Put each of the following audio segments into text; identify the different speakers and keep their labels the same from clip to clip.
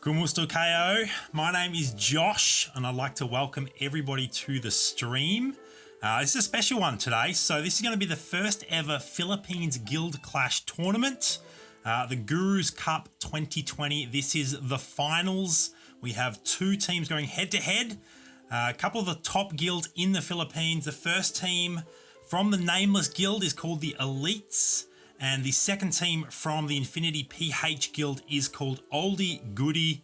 Speaker 1: Gurru KO. My name is Josh, and I'd like to welcome everybody to the stream. This is a special one today. So this is going to be the first ever Philippines Guild Clash tournament, the Guru's Cup 2020. This is the finals. We have two teams going head to head. A couple of the top guilds in the Philippines. The first team from the Nameless Guild is called the Elites. And the second team from the Infinity PH Guild is called Oldie Goodie.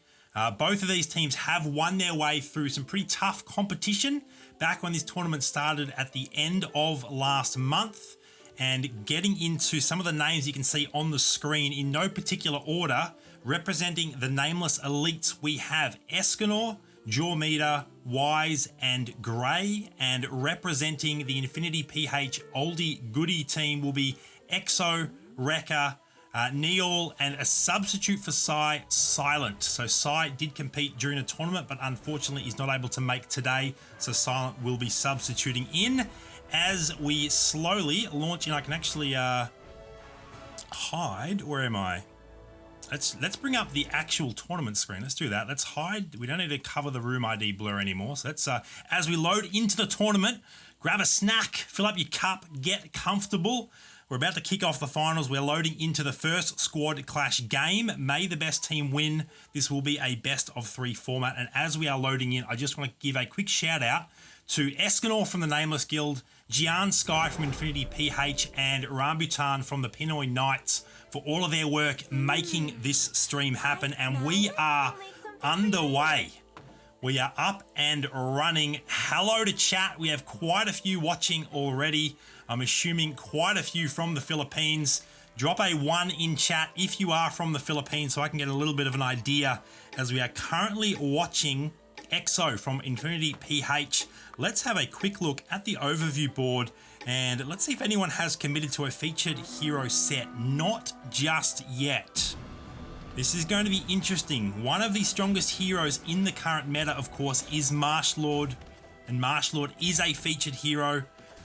Speaker 1: Both of these teams have won their way through some pretty tough competition back when this tournament started at the end of last month. And getting into some of the names you can see on the screen in no particular order, representing the Nameless Elites, we have Escanor, Jawmeter, Wise, and Grey. And representing the Infinity PH Oldie Goodie team will be Exo, Rekka, Neol, and a substitute for Sai, Silent. So Sai did compete during the tournament, but unfortunately is not able to make today. So Silent will be substituting in as we slowly launch in. I can actually hide. Where am I? Let's bring up the actual tournament screen. Let's do that. Let's hide. We don't need to cover the room ID blur anymore. So let's, as we load into the tournament, grab a snack, fill up your cup, get comfortable. We're about to kick off the finals. We're loading into the first squad clash game. May the best team win. This will be a best of three format. And as we are loading in, I just want to give a quick shout out to Escanor from the Nameless Guild, Gian Sky from Infinity PH, and Rambutan from the Pinoy Knights for all of their work making this stream happen. And we are underway. We are up and running. Hello to chat. We have quite a few watching already. I'm assuming quite a few from the Philippines. Drop a 1 in chat if you are from the Philippines so I can get a little bit of an idea, as we are currently watching Exo from Infinity PH. Let's have a quick look at the overview board and let's see if anyone has committed to a featured hero set. Not just yet. This is going to be interesting. One of the strongest heroes in the current meta, of course, is Marshallord, and Marshallord is a featured hero,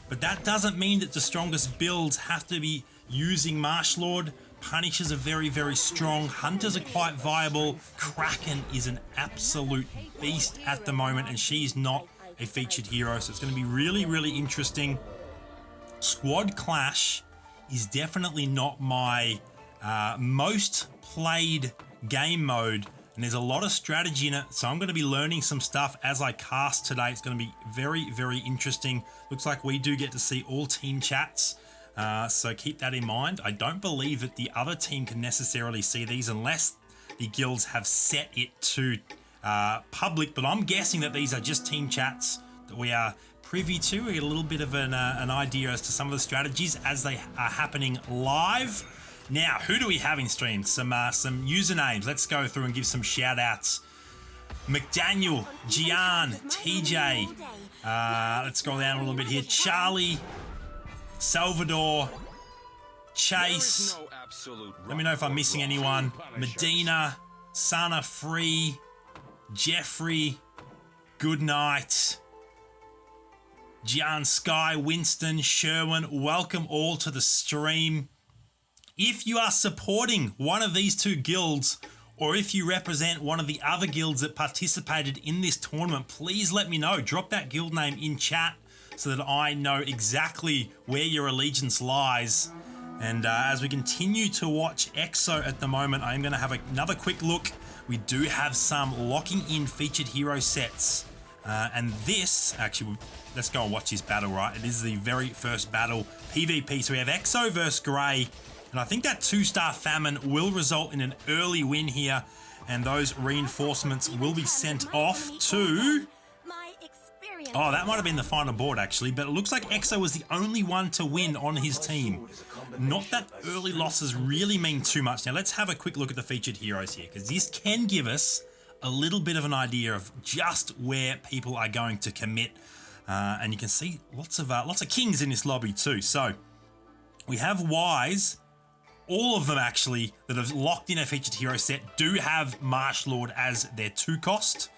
Speaker 1: but that doesn't mean that the strongest builds have to be using Marshallord. Punishers are very, very strong. Hunters are quite viable. Kraken is an absolute beast at the moment, and she's not a featured hero, so it's going to be really, really interesting. Squad Clash is definitely not my most played game mode, and there's a lot of strategy in it, so I'm going to be learning some stuff as I cast today. It's going to be very, very interesting. Looks like we do get to see all team chats, so keep that in mind. I don't believe that the other team can necessarily see these unless the guilds have set it to public, but I'm guessing that these are just team chats that we are privy to. We get a little bit of an idea as to some of the strategies as they are happening live. Now, who do we have in stream? Some usernames. Let's go through and give some shout outs. McDaniel, Gian, TJ. Let's scroll down a little bit here. Charlie, Salvador, Chase. Let me know if I'm missing anyone. Medina, Sana Free, Jeffrey, Goodnight, Gian Sky, Winston, Sherwin. Welcome all to the stream. If you are supporting one of these two guilds, or if you represent one of the other guilds that participated in this tournament, please let me know. Drop that guild name in chat so that I know exactly where your allegiance lies. And as we continue to watch Exo at the moment, I'm going to have another quick look. We do have some locking in featured hero sets. And this, actually, let's go and watch this battle, right? It is the very first battle, PvP. So we have Exo versus Grey. And I think that 2-star famine will result in an early win here, and those reinforcements will be sent off to... Oh, that might have been the final board, actually, but it looks like Exo was the only one to win on his team. Not that early losses really mean too much. Now, let's have a quick look at the featured heroes here, because this can give us a little bit of an idea of just where people are going to commit. And you can see lots of kings in this lobby too. So, we have Wise. All of them, actually, that have locked in a featured hero set do have Marshallord as their 2 cost.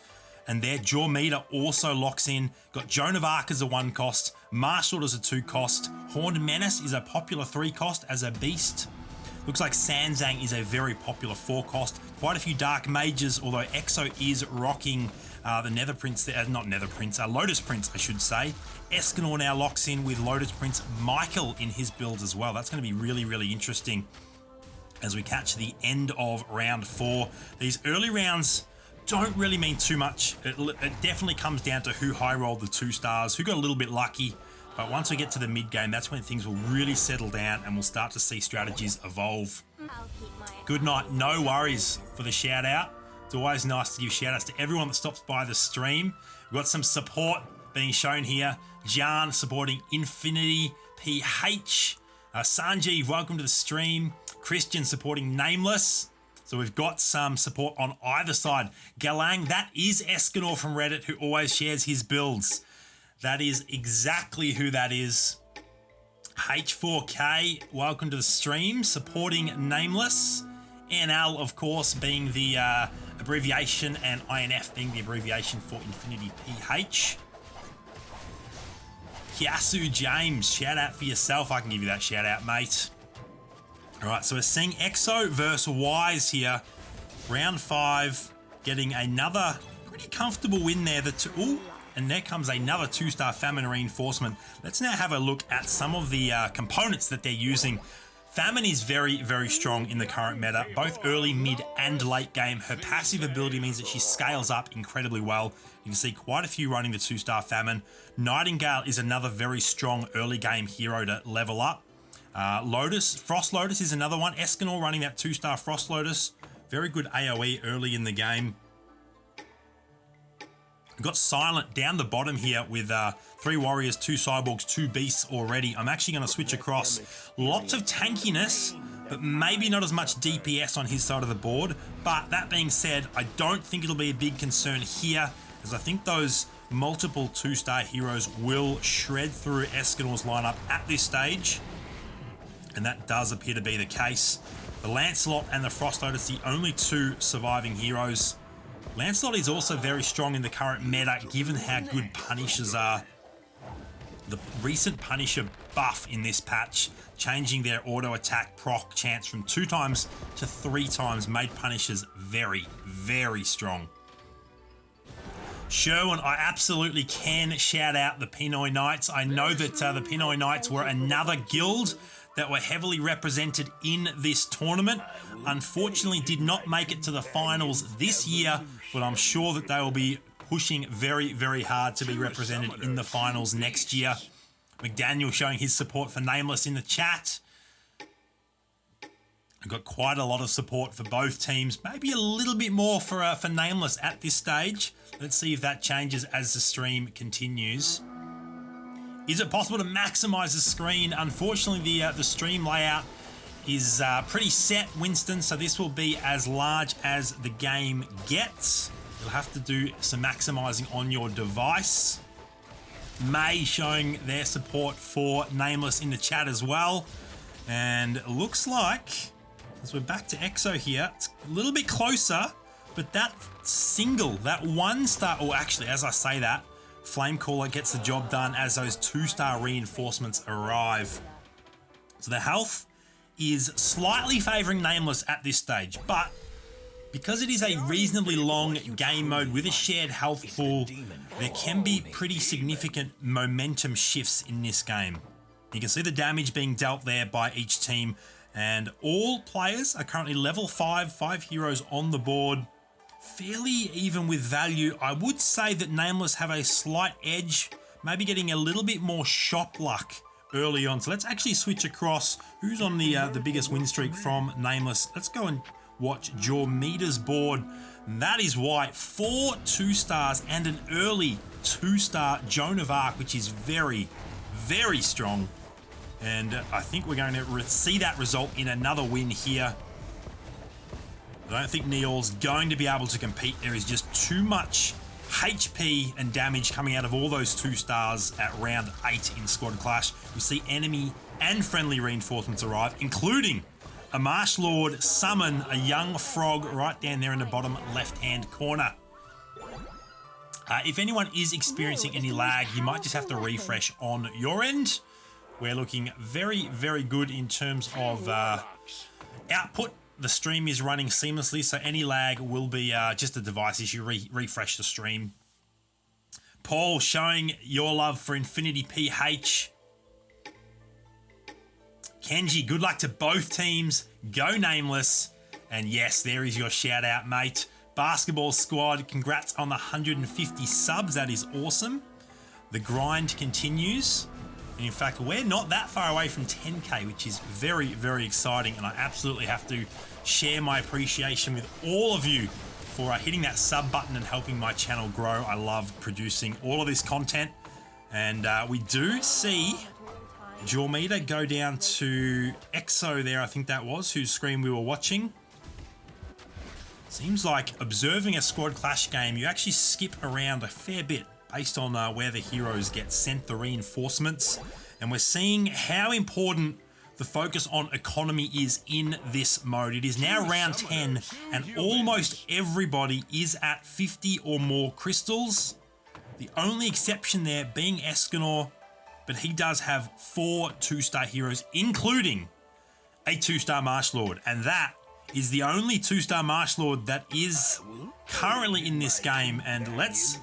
Speaker 1: And their Jawmeter also locks in. Got Joan of Arc as a 1 cost. Marshallord as a 2 cost. Horned Menace is a popular 3 cost as a beast. Looks like Sanzang is a very popular 4-cost. Quite a few Dark Mages, although Exo is rocking the Nether Prince, not Nether Prince, Lotus Prince, I should say. Escanor now locks in with Lotus Prince. Michael in his builds as well. That's going to be really, really interesting as we catch the end of round 4. These early rounds don't really mean too much. It definitely comes down to who high rolled the 2 stars, who got a little bit lucky. But once we get to the mid game, that's when things will really settle down and we'll start to see strategies evolve. Good night. No worries for the shout out. It's always nice to give shout outs to everyone that stops by the stream. We've got some support being shown here. Jan supporting Infinity PH. Sanjeev, welcome to the stream. Christian supporting Nameless. So we've got some support on either side. Galang, that is Escanor from Reddit, who always shares his builds. That is exactly who that is. H4K, welcome to the stream, supporting Nameless. NL, of course, being the abbreviation, and INF being the abbreviation for Infinity PH. Kiasu James, shout out for yourself. I can give you that shout out, mate. All right, so we're seeing Exo versus Wise here. Round 5, getting another pretty comfortable win there. Ooh, and there comes another 2-star Famine reinforcement. Let's now have a look at some of the components that they're using. Famine is very, very strong in the current meta, both early, mid, and late game. Her passive ability means that she scales up incredibly well. You can see quite a few running the 2-star Famine. Nightingale is another very strong early game hero to level up. Frost Lotus is another one. Escanor running that 2-star Frost Lotus. Very good AoE early in the game. We've got Silent down the bottom here with 3 warriors, 2 cyborgs, 2 beasts already. I'm actually going to switch across. Lots of tankiness, but maybe not as much DPS on his side of the board. But that being said, I don't think it'll be a big concern here, as I think those multiple 2-star heroes will shred through Escanor's lineup at this stage. And that does appear to be the case. The Lancelot and the Frost Lotus, the only 2 surviving heroes. Lancelot is also very strong in the current meta, given how good Punishers are. The recent Punisher buff in this patch, changing their auto attack proc chance from 2 times to 3 times, made Punishers very, very strong. Sherwin, I absolutely can shout out the Pinoy Knights. I know that the Pinoy Knights were another guild that were heavily represented in this tournament. Unfortunately, did not make it to the finals this year, but I'm sure that they will be pushing very, very hard to be represented in the finals next year. McDaniel showing his support for Nameless in the chat. I've got quite a lot of support for both teams, maybe a little bit more for Nameless at this stage. Let's see if that changes as the stream continues. Is it possible to maximize the screen? Unfortunately, the stream layout is pretty set, Winston, so this will be as large as the game gets. You'll have to do some maximizing on your device. May showing their support for Nameless in the chat as well. And it looks like, as we're back to Exo here, it's a little bit closer, but that single, that 1-star, or actually, as I say that, Flamecaller gets the job done as those 2-star reinforcements arrive. So the health is slightly favoring Nameless at this stage, but because it is a reasonably long game mode with a shared health pool, there can be pretty significant momentum shifts in this game. You can see the damage being dealt there by each team, and all players are currently level 5 heroes on the board. Fairly even with value. I would say that Nameless have a slight edge, maybe getting a little bit more shop luck early on. So let's actually switch across. Who's on the biggest win streak from Nameless? Let's go and watch Jormita's board. That is why 4 2-stars and an early 2-star Joan of Arc, which is very, very strong. And I think we're going to see that result in another win here. I don't think Neol's going to be able to compete. There is just too much HP and damage coming out of all those 2-stars at round 8 in Squad Clash. We see enemy and friendly reinforcements arrive, including a Marsh Lord summon a young frog right down there in the bottom left-hand corner. If anyone is experiencing any lag, you might just have to refresh on your end. We're looking very, very good in terms of output. The stream is running seamlessly, so any lag will be just a device issue. Refresh the stream. Paul showing your love for Infinity PH. Kenji, good luck to both teams. Go Nameless. And yes, there is your shout out, mate. Basketball Squad, congrats on the 150 subs. That is awesome. The grind continues. And in fact, we're not that far away from 10K, which is very, very exciting. And I absolutely have to share my appreciation with all of you for hitting that sub button and helping my channel grow. I love producing all of this content. And we do see Jormita go down to EXO there, I think that was, whose screen we were watching. Seems like observing a squad clash game, you actually skip around a fair bit based on where the heroes get sent, the reinforcements. And we're seeing how important the focus on economy is in this mode. It is now round 10 and almost everybody is at 50 or more crystals. The only exception there being Escanor, but he does have 4 2-star heroes, including a 2-star Marsh Lord. And that is the only 2-star Marsh Lord that is currently in this game. And let's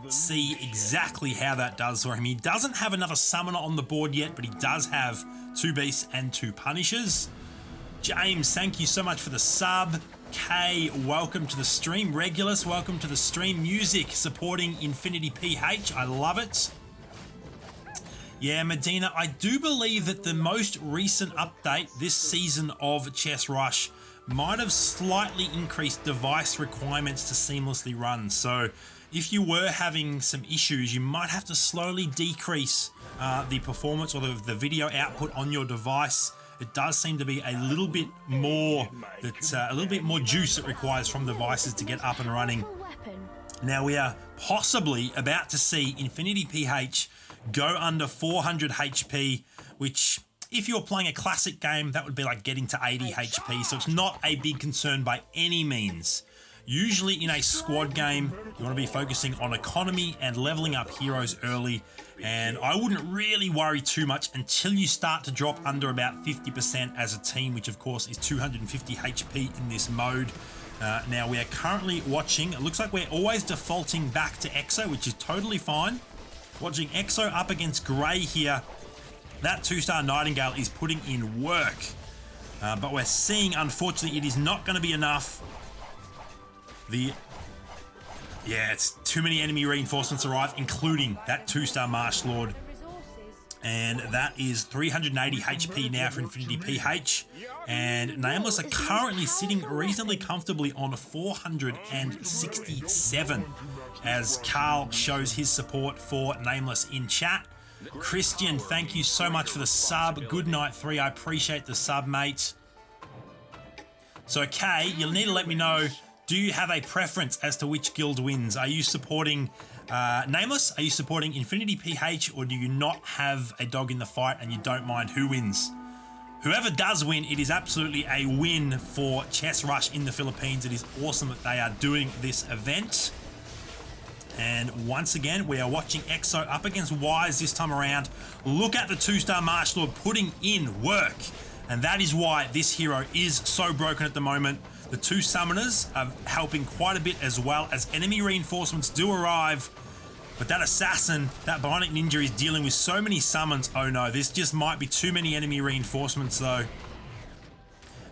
Speaker 1: see exactly how that does for him. He doesn't have another summoner on the board yet, but he does have 2 beasts and 2 punishers. James, thank you so much for the sub. Kay, welcome to the stream. Regulus, welcome to the stream. Music supporting Infinity PH. I love it. Yeah, Medina, I do believe that the most recent update this season of Chess Rush might have slightly increased device requirements to seamlessly run. So if you were having some issues, you might have to slowly decrease the performance or the video output on your device. It does seem to be a little bit more juice it requires from devices to get up and running. Now we are possibly about to see Infinity PH go under 400 HP, which if you're playing a classic game, that would be like getting to 80 HP. So it's not a big concern by any means. Usually in a squad game, you want to be focusing on economy and leveling up heroes early. And I wouldn't really worry too much until you start to drop under about 50% as a team, which of course is 250 HP in this mode. Now we are currently watching, it looks like we're always defaulting back to EXO, which is totally fine. Watching EXO up against Grey here. That 2-star Nightingale is putting in work. But we're seeing, unfortunately, it is not going to be enough. It's too many enemy reinforcements arrive, including that 2-star Marsh Lord. And that is 380 HP now for Infinity PH. And Nameless are currently sitting reasonably comfortably on 467 as Carl shows his support for Nameless in chat. Christian, thank you so much for the sub. Good night 3, I appreciate the sub, mate. So Kay, you'll need to let me know, do you have a preference as to which guild wins? Are you supporting Nameless? Are you supporting Infinity PH? Or do you not have a dog in the fight and you don't mind who wins? Whoever does win, it is absolutely a win for Chess Rush in the Philippines. It is awesome that they are doing this event. And once again, we are watching EXO up against Wise this time around. Look at the 2-star Marsh Lord putting in work. And that is why this hero is so broken at the moment. The 2 summoners are helping quite a bit as well as enemy reinforcements do arrive. But that assassin, that bionic ninja is dealing with so many summons. Oh no, this just might be too many enemy reinforcements though.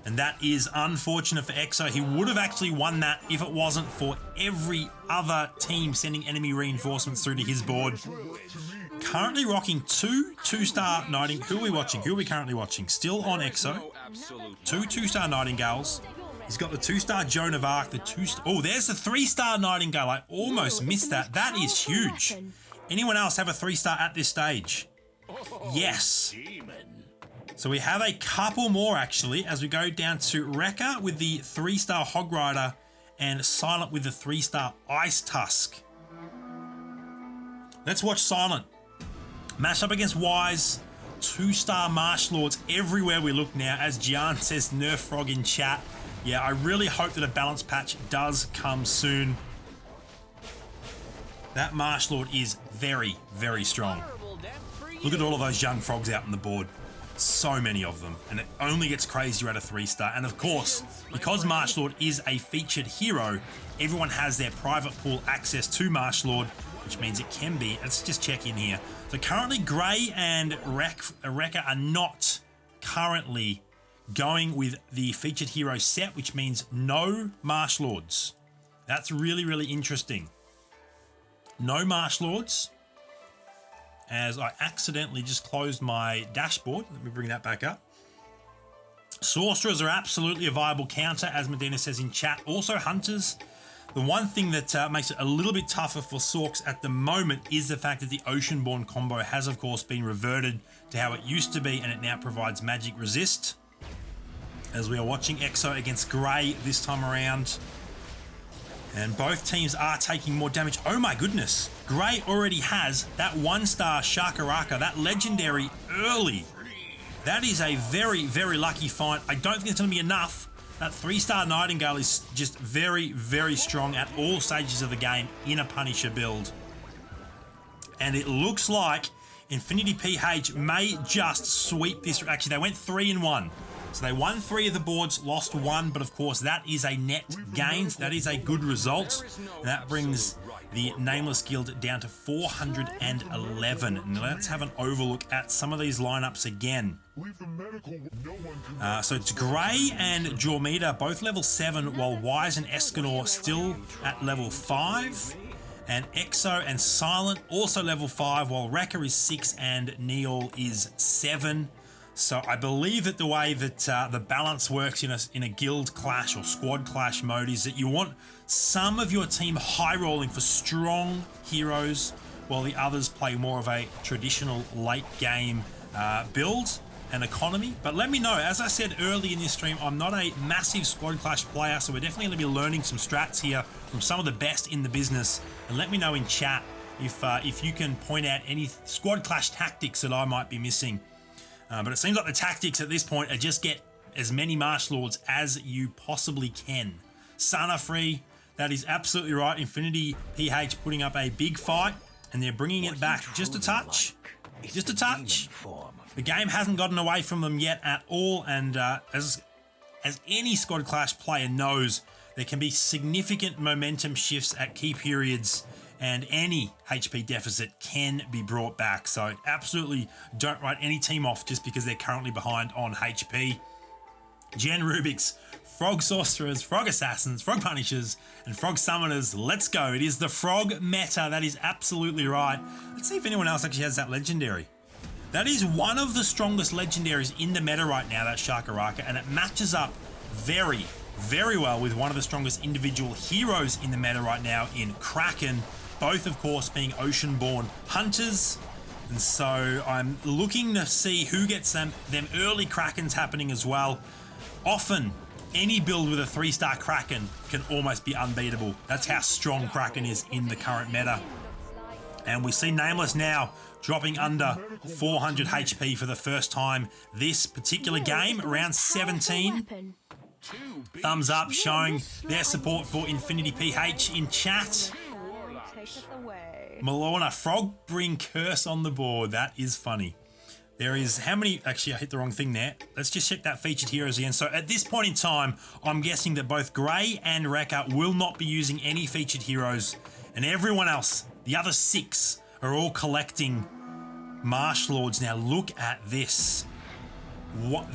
Speaker 1: And that is unfortunate for EXO. He would have actually won that if it wasn't for every other team sending enemy reinforcements through to his board. Currently rocking 2 2-star Nightingales. Who are we watching? Who are we currently watching? Still on EXO. 2 2-star Nightingales. He's got the 2-star Joan of Arc, the 2-star... Oh, there's the 3-star Nightingale. I almost missed that. That is huge. Anyone else have a 3-star at this stage? Yes. So we have a couple more, actually, as we go down to Rekka with the 3-star Hog Rider and Silent with the 3-star Ice Tusk. Let's watch Silent. Matched up against Wise. 2-star Marsh Lords everywhere we look now. As Gian says, Nerf Frog in chat. Yeah, I really hope that a balance patch does come soon. That Marsh Lord is very, very strong. Look at all of those young frogs out on the board. So many of them, and it only gets crazier at a 3-star. And of course, because Martial Lord is a featured hero, everyone has their private pool access to Martial Lord, which means it can be. Let's just check in here. So currently, Gray and Rekka are not currently going with the featured hero set, which means no Martial Lords. That's really, really interesting. No Martial Lords. As I accidentally just closed my dashboard. Let me bring that back up. Sorcerers are absolutely a viable counter, as Medina says in chat. Also Hunters. The one thing that makes it a little bit tougher for Sorks at the moment is the fact that the Oceanborn combo has, of course, been reverted to how it used to be, and it now provides magic resist. As we are watching Exo against Grey this time around. And both teams are taking more damage. Oh my goodness. Grey already has that 1-star Shakaraka, that legendary early. That is a very, very lucky find. I don't think it's going to be enough. That 3-star Nightingale is just very, very strong at all stages of the game in a Punisher build. And it looks like Infinity PH may just sweep this. Actually, they went 3-1. So they won 3 of the boards, lost 1, but of course that is a net gain. That is a good result. And that brings the Nameless Guild down to 411. Now let's have an overlook at some of these lineups again. So it's Grey and Jormida, both level 7, while Wise and Escanor still at level 5. And Exo and Silent also level 5, while Rekka is 6 and Neol is 7. So I believe that the way that the balance works in a guild clash or squad clash mode is that you want some of your team high rolling for strong heroes, while the others play more of a traditional late game build and economy. But let me know, as I said early in this stream, I'm not a massive squad clash player, so we're definitely going to be learning some strats here from some of the best in the business. And let me know in chat if you can point out any squad clash tactics that I might be missing. But it seems like the tactics at this point are just get as many Martial Lords as you possibly can. Sana free, that is absolutely right. Infinity PH putting up a big fight, and they're bringing it back just a touch. Just a touch. The game hasn't gotten away from them yet at all, and as any Squad Clash player knows, there can be significant momentum shifts at key periods, and any HP deficit can be brought back. So absolutely don't write any team off just because they're currently behind on HP. Gen Rubik's, Frog Sorcerers, Frog Assassins, Frog Punishers, and Frog Summoners. Let's go. It is the Frog meta. That is absolutely right. Let's see if anyone else actually has that legendary. That is one of the strongest legendaries in the meta right now, that Shakaraka, and it matches up very, very well with one of the strongest individual heroes in the meta right now in Kraken. Both, of course, being Oceanborn Hunters. And so I'm looking to see who gets them early Krakens happening as well. Often, any build with a 3-star Kraken can almost be unbeatable. That's how strong Kraken is in the current meta. And we see Nameless now dropping under 400 HP for the first time this particular game, around 17. Thumbs up showing their support for Infinity PH in chat. Malorna, Frog bring Curse on the board. That is funny. There is how many? Actually, I hit the wrong thing there. Let's just check that featured heroes again. So at this point in time, I'm guessing that both Grey and Rekka will not be using any featured heroes, and everyone else, the other 6, are all collecting Martial Lords. Now look at this.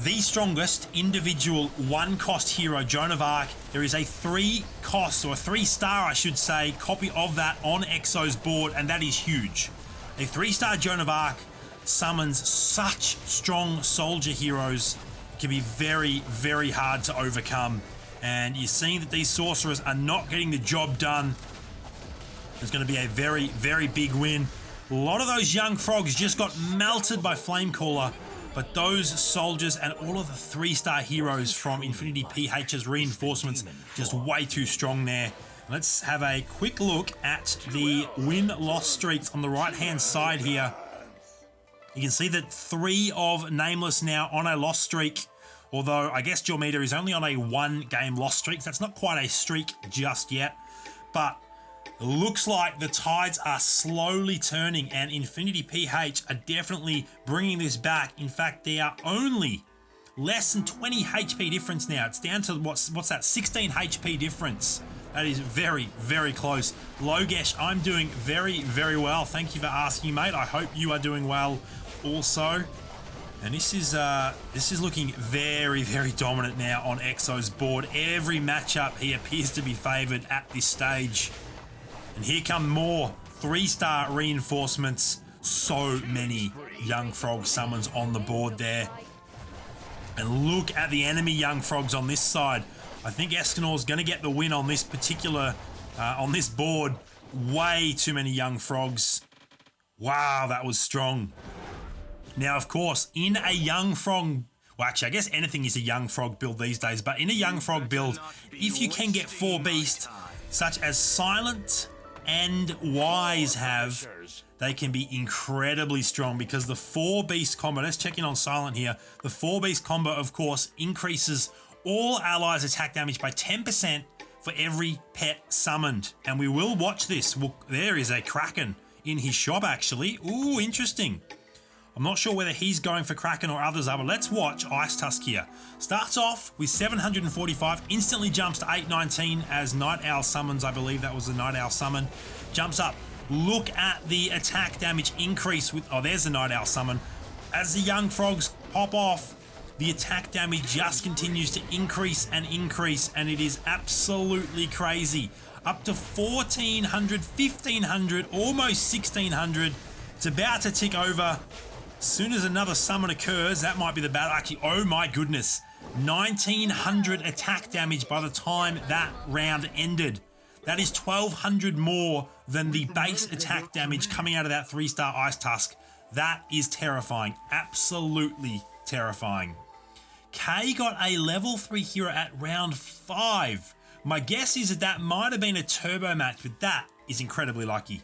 Speaker 1: The strongest individual 1-cost hero, Joan of Arc. There is a 3-cost, or a 3-star I should say, copy of that on Exo's board, and that is huge. A 3-star Joan of Arc summons such strong soldier heroes. It can be very, very hard to overcome. And you're seeing that these sorcerers are not getting the job done. It's going to be a very, very big win. A lot of those young frogs just got melted by Flamecaller. But those soldiers and all of the 3-star heroes from Infinity PH's reinforcements just way too strong there. Let's have a quick look at the win-loss streaks on the right-hand side here. You can see that 3 of Nameless now on a loss streak, although I guess Jormida is only on a 1-game loss streak. So that's not quite a streak just yet. But It looks like the tides are slowly turning, and Infinity PH are definitely bringing this back. In fact, they are only less than 20 HP difference now. It's down to what's that, 16 HP difference. That is very, very close. Logesh, I'm doing very, very well. Thank you for asking, mate. I hope you are doing well also. And this is looking very, very dominant now on Exo's board. Every matchup he appears to be favored at this stage. And here come more 3-star reinforcements. So many Young Frog summons on the board there. And look at the enemy Young Frogs on this side. I think Escanor's going to get the win on this particular, on this board. Way too many Young Frogs. Wow, that was strong. Now, of course, in a Young Frog, well, actually, I guess anything is a Young Frog build these days, but in a Young Frog build, if you can get 4 beasts, such as Silent and Wise have, they can be incredibly strong because the 4 beast combo, let's check in on Silent here, the 4 beast combo, of course, increases all allies attack damage by 10% for every pet summoned. And we will watch this. There is a Kraken in his shop, actually. Ooh, interesting. I'm not sure whether he's going for Kraken or others are, but let's watch Ice Tusk here. Starts off with 745, instantly jumps to 819 as Night Owl summons. I believe that was the Night Owl summon. Jumps up. Look at the attack damage increase with, oh, there's the Night Owl summon. As the Young Frogs pop off, the attack damage just continues to increase, and it is absolutely crazy. Up to 1400, 1500, almost 1600. It's about to tick over. As soon as another summon occurs, that might be the battle. Actually, oh my goodness. 1900 attack damage by the time that round ended. That is 1200 more than the base attack damage coming out of that 3-star Ice Tusk. That is terrifying. Absolutely terrifying. K got a level 3 hero at round 5. My guess is that might have been a turbo match, but that is incredibly lucky.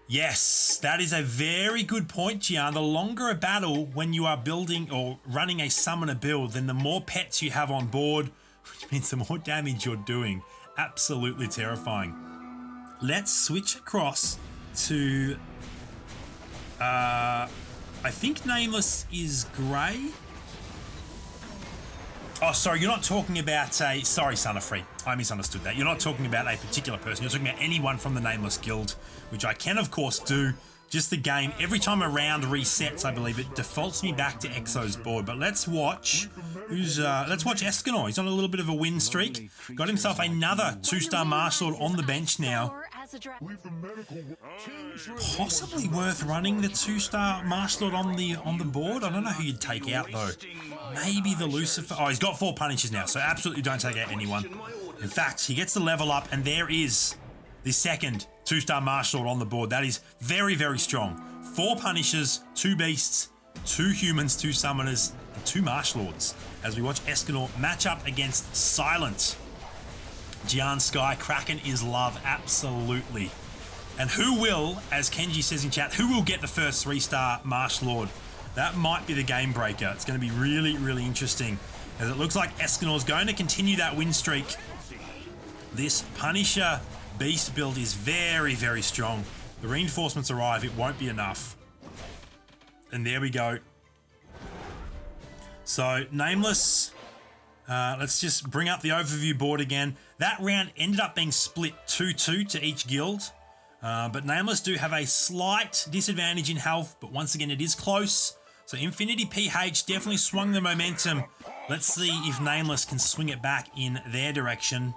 Speaker 1: Yes, that is a very good point, Gian. The longer a battle when you are building or running a summoner build, then the more pets you have on board, which means the more damage you're doing. Absolutely terrifying. Let's switch across to, I think Nameless is grey. Oh, sorry, you're not talking about a... Sorry, Son of Free. I misunderstood that. You're not talking about a particular person. You're talking about anyone from the Nameless Guild, which I can, of course, do. Just the game. Every time a round resets, I believe, it defaults me back to Exo's board. But let's watch... let's watch Escanor. He's on a little bit of a win streak. Got himself another 2-star Martial Lord on the bench now. Possibly worth running the 2-star Martial Lord on the board. I don't know who you'd take out, though. Maybe the Lucifer. Oh, he's got 4 punishes now, so absolutely don't take out anyone. In fact, he gets the level up, and there is the second 2-star Martial Lord on the board. That is very, very strong. 4 punishes, 2 beasts, 2 humans, 2 summoners, and 2 Martial Lords. As we watch Escanor match up against Silent. Gian Sky, Kraken is love, absolutely. And who will, as Kenji says in chat, who will get the first 3-star Martial Lord? That might be the game breaker. It's going to be really, really interesting, as it looks like Escanor is going to continue that win streak. This Punisher Beast build is very, very strong. The reinforcements arrive. It won't be enough. And there we go. So, Nameless... let's just bring up the overview board again. That round ended up being split 2-2 to each guild. But Nameless do have a slight disadvantage in health, but once again, it is close. So Infinity PH definitely swung the momentum. Let's see if Nameless can swing it back in their direction.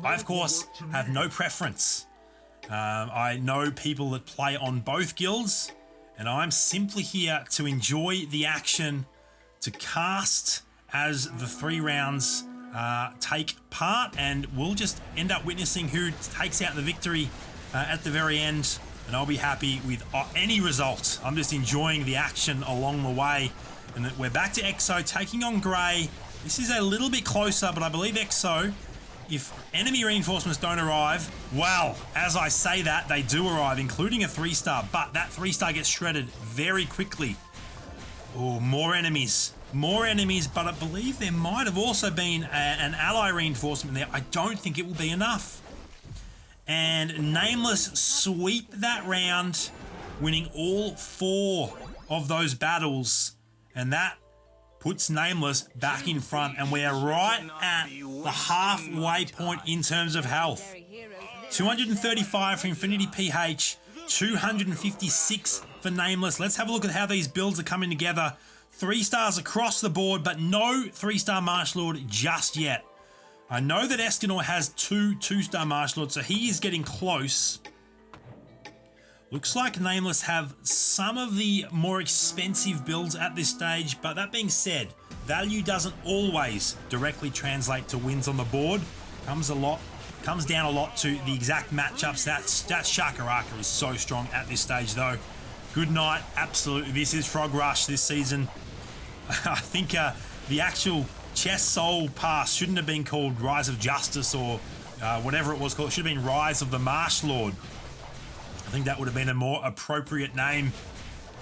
Speaker 1: I, of course, have no preference. I know people that play on both guilds, and I'm simply here to enjoy the action, to cast as the 3 rounds take part, and we'll just end up witnessing who takes out the victory at the very end, and I'll be happy with any result. I'm just enjoying the action along the way. And we're back to Exo taking on Grey. This is a little bit closer, but I believe Exo, if enemy reinforcements don't arrive, well, as I say that, they do arrive, including a 3-star, but that 3-star gets shredded very quickly. Oh, more enemies, but I believe there might have also been an ally reinforcement there. I don't think it will be enough. And Nameless sweep that round, winning all 4 of those battles. And that puts Nameless back in front. And we are right at the halfway point in terms of health. 235 for Infinity PH, 256 for Nameless. Let's have a look at how these builds are coming together. 3 stars across the board, but no 3-star Martial Lord just yet. I know that Escanor has 2 2-star Martial Lords, so he is getting close. Looks like Nameless have some of the more expensive builds at this stage, but that being said, value doesn't always directly translate to wins on the board. Comes down a lot to the exact matchups. That Shakaraka is so strong at this stage though. Good night, absolutely. This is Frog Rush this season. I think the actual Chess Soul pass shouldn't have been called Rise of Justice or whatever it was called. It should have been Rise of the Marsh Lord. I think that would have been a more appropriate name,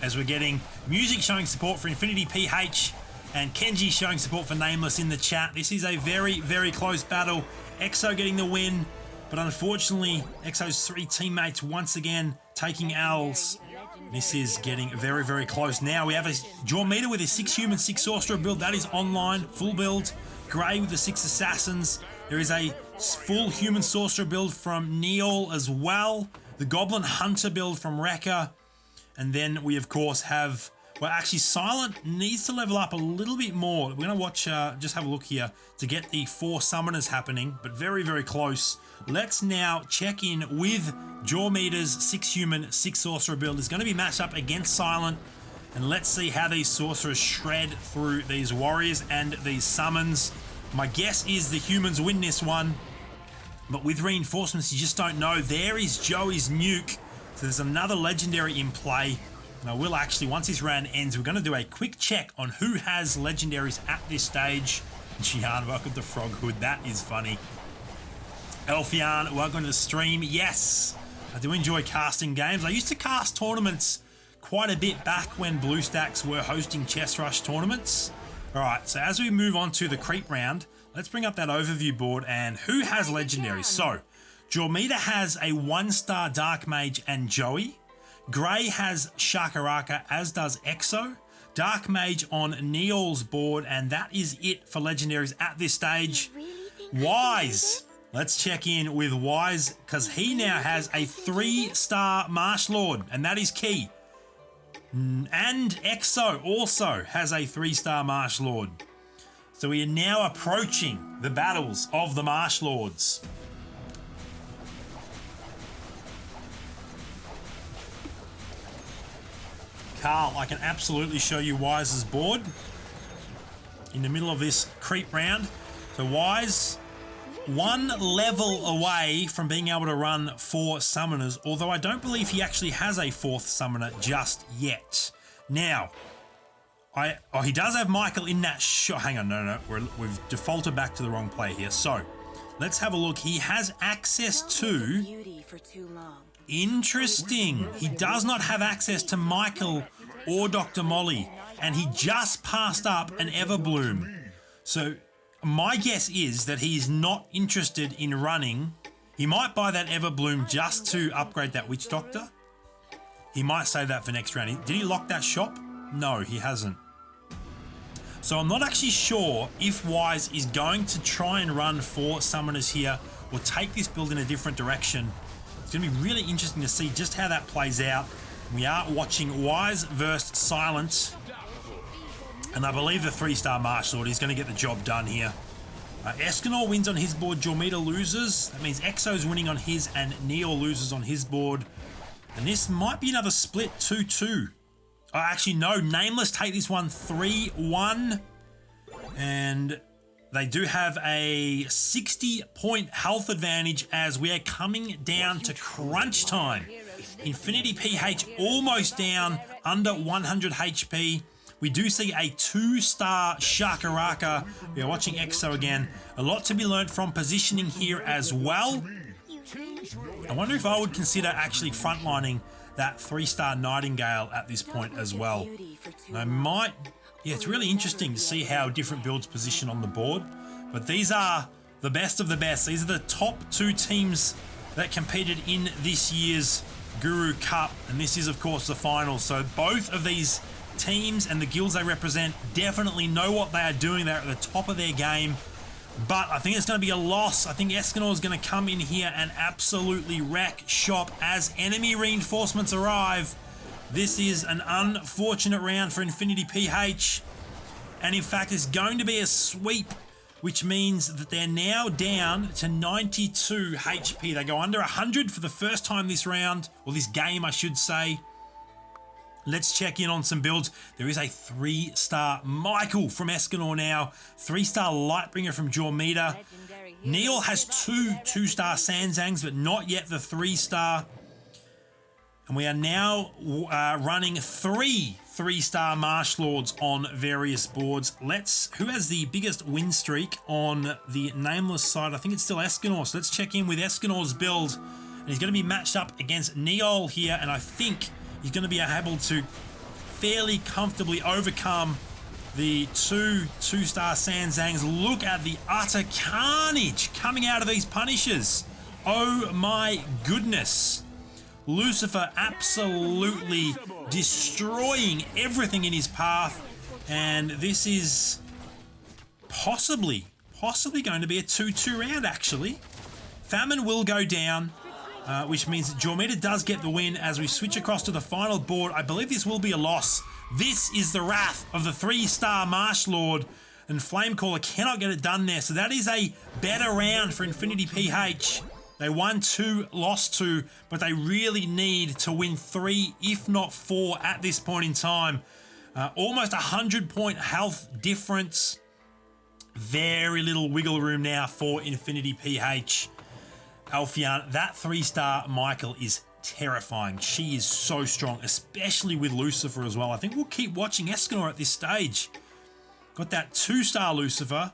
Speaker 1: as we're getting music showing support for Infinity PH and Kenji showing support for Nameless in the chat. This is a very, very close battle. EXO getting the win, but unfortunately EXO's 3 teammates once again taking L's. This is getting very, very close. Now we have a Jaw Meter with a 6 human, 6 sorcerer build. That is online, full build. Gray with the 6 assassins. There is a full human sorcerer build from Neol as well. The Goblin Hunter build from Rekka. And then we, of course, have... Well, actually, Silent needs to level up a little bit more. We're going to watch, just have a look here to get the 4 summoners happening, but very, very close. Let's now check in with Jaw Meter's 6 human, 6 sorcerer build. It's going to be matched up against Silent, and let's see how these sorcerers shred through these warriors and these summons. My guess is the humans win this one, but with reinforcements, you just don't know. There is Joey's nuke, so there's another legendary in play. And I will actually, once this round ends, we're going to do a quick check on who has legendaries at this stage. Gian, welcome to Froghood. That is funny. Elfian, welcome to the stream. Yes, I do enjoy casting games. I used to cast tournaments quite a bit back when BlueStacks were hosting Chess Rush tournaments. All right, so as we move on to the creep round, let's bring up that overview board and who has legendaries. So, Jormita has a 1-star Dark Mage and Joey. Gray has Shakaraka, as does EXO. Dark Mage on Neol's board, and that is it for legendaries at this stage. Wise. Let's check in with Wise, because he now has a 3-star Marsh Lord, and that is key. And EXO also has a 3-star Marsh Lord. So we are now approaching the battles of the Marsh Lords. Carl, I can absolutely show you Wise's board in the middle of this creep round. So Wise, 1 level away from being able to run 4 summoners, although I don't believe he actually has a 4th summoner just yet. Now, he does have Michael in that shot. Hang on, no, we've defaulted back to the wrong play here. So let's have a look. He has access to... Interesting. He does not have access to Michael or Dr. Molly, and he just passed up an Everbloom. So my guess is that he's not interested in running. He might buy that Everbloom just to upgrade that Witch Doctor. He might save that for next round. Did he lock that shop? No, he hasn't. So I'm not actually sure if Wise is going to try and run 4 summoners here or take this build in a different direction. It's going to be really interesting to see just how that plays out. We are watching Wise versus Silent. And I believe the 3-star Marsh Lord is going to get the job done here. Escanor wins on his board, Jormita loses. That means EXO's winning on his and Neol loses on his board. And this might be another split 2-2. Oh, actually, no. Nameless take this one 3-1. And they do have a 60-point health advantage as we are coming down to crunch time. Infinity PH almost down, under 100 HP. We do see a 2-star Shakaraka. We are watching EXO again. A lot to be learned from positioning here as well. I wonder if I would consider actually frontlining that 3-star Nightingale at this point as well. And I might... Yeah, it's really interesting to see how different builds position on the board. But these are the best of the best. These are the top 2 teams that competed in this year's Gurru Cup, and this is of course the final. So both of these teams and the guilds they represent definitely know what they are doing. They're at the top of their game, but I think it's going to be a loss. I think Escanor is going to come in here and absolutely wreck shop as enemy reinforcements arrive. This is an unfortunate round for Infinity PH, and in fact it's going to be a sweep, which means that they're now down to 92 HP. They go under 100 for the first time this round, or this game I should say. Let's check in on some builds. There is a 3-star Michael from Escanor now, 3-star Lightbringer from Jormita. Neil has 2-star Sanzangs, but not yet the 3-star. And we are now running 3-star Marsh Lords on various boards. Who has the biggest win streak on the Nameless side? I think it's still Escanor. So let's check in with Escanor's build. And he's going to be matched up against Neol here, and I think he's going to be able to fairly comfortably overcome the 2-star Sanzangs. Look at the utter carnage coming out of these Punishers. Oh my goodness. Lucifer absolutely destroying everything in his path, and this is possibly going to be a 2-2 round actually. Famine will go down, which means that Jormita does get the win as we switch across to the final board. I believe this will be a loss. This is the wrath of the 3-star Marsh Lord, and Flamecaller cannot get it done there, so that is a better round for Infinity PH. They won 2, lost 2, but they really need to win 3, if not 4 at this point in time. Almost 100-point health difference. Very little wiggle room now for Infinity PH. Alfian, that 3-star Michael is terrifying. She is so strong, especially with Lucifer as well. I think we'll keep watching Escanor at this stage. Got that 2-star Lucifer.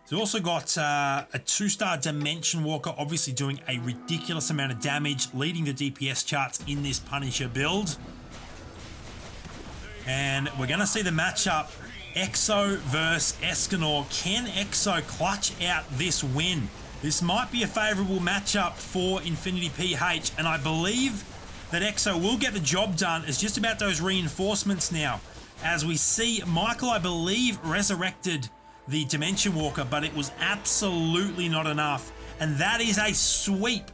Speaker 1: He's also got a 2-star Dimension Walker, obviously doing a ridiculous amount of damage, leading the DPS charts in this Punisher build. And we're going to see the matchup, Exo versus Escanor. Can Exo clutch out this win? This might be a favourable matchup for Infinity PH, and I believe that Exo will get the job done. It's just about those reinforcements now. As we see, Michael, I believe, resurrected the Dimension Walker, but it was absolutely not enough, and that is a sweep.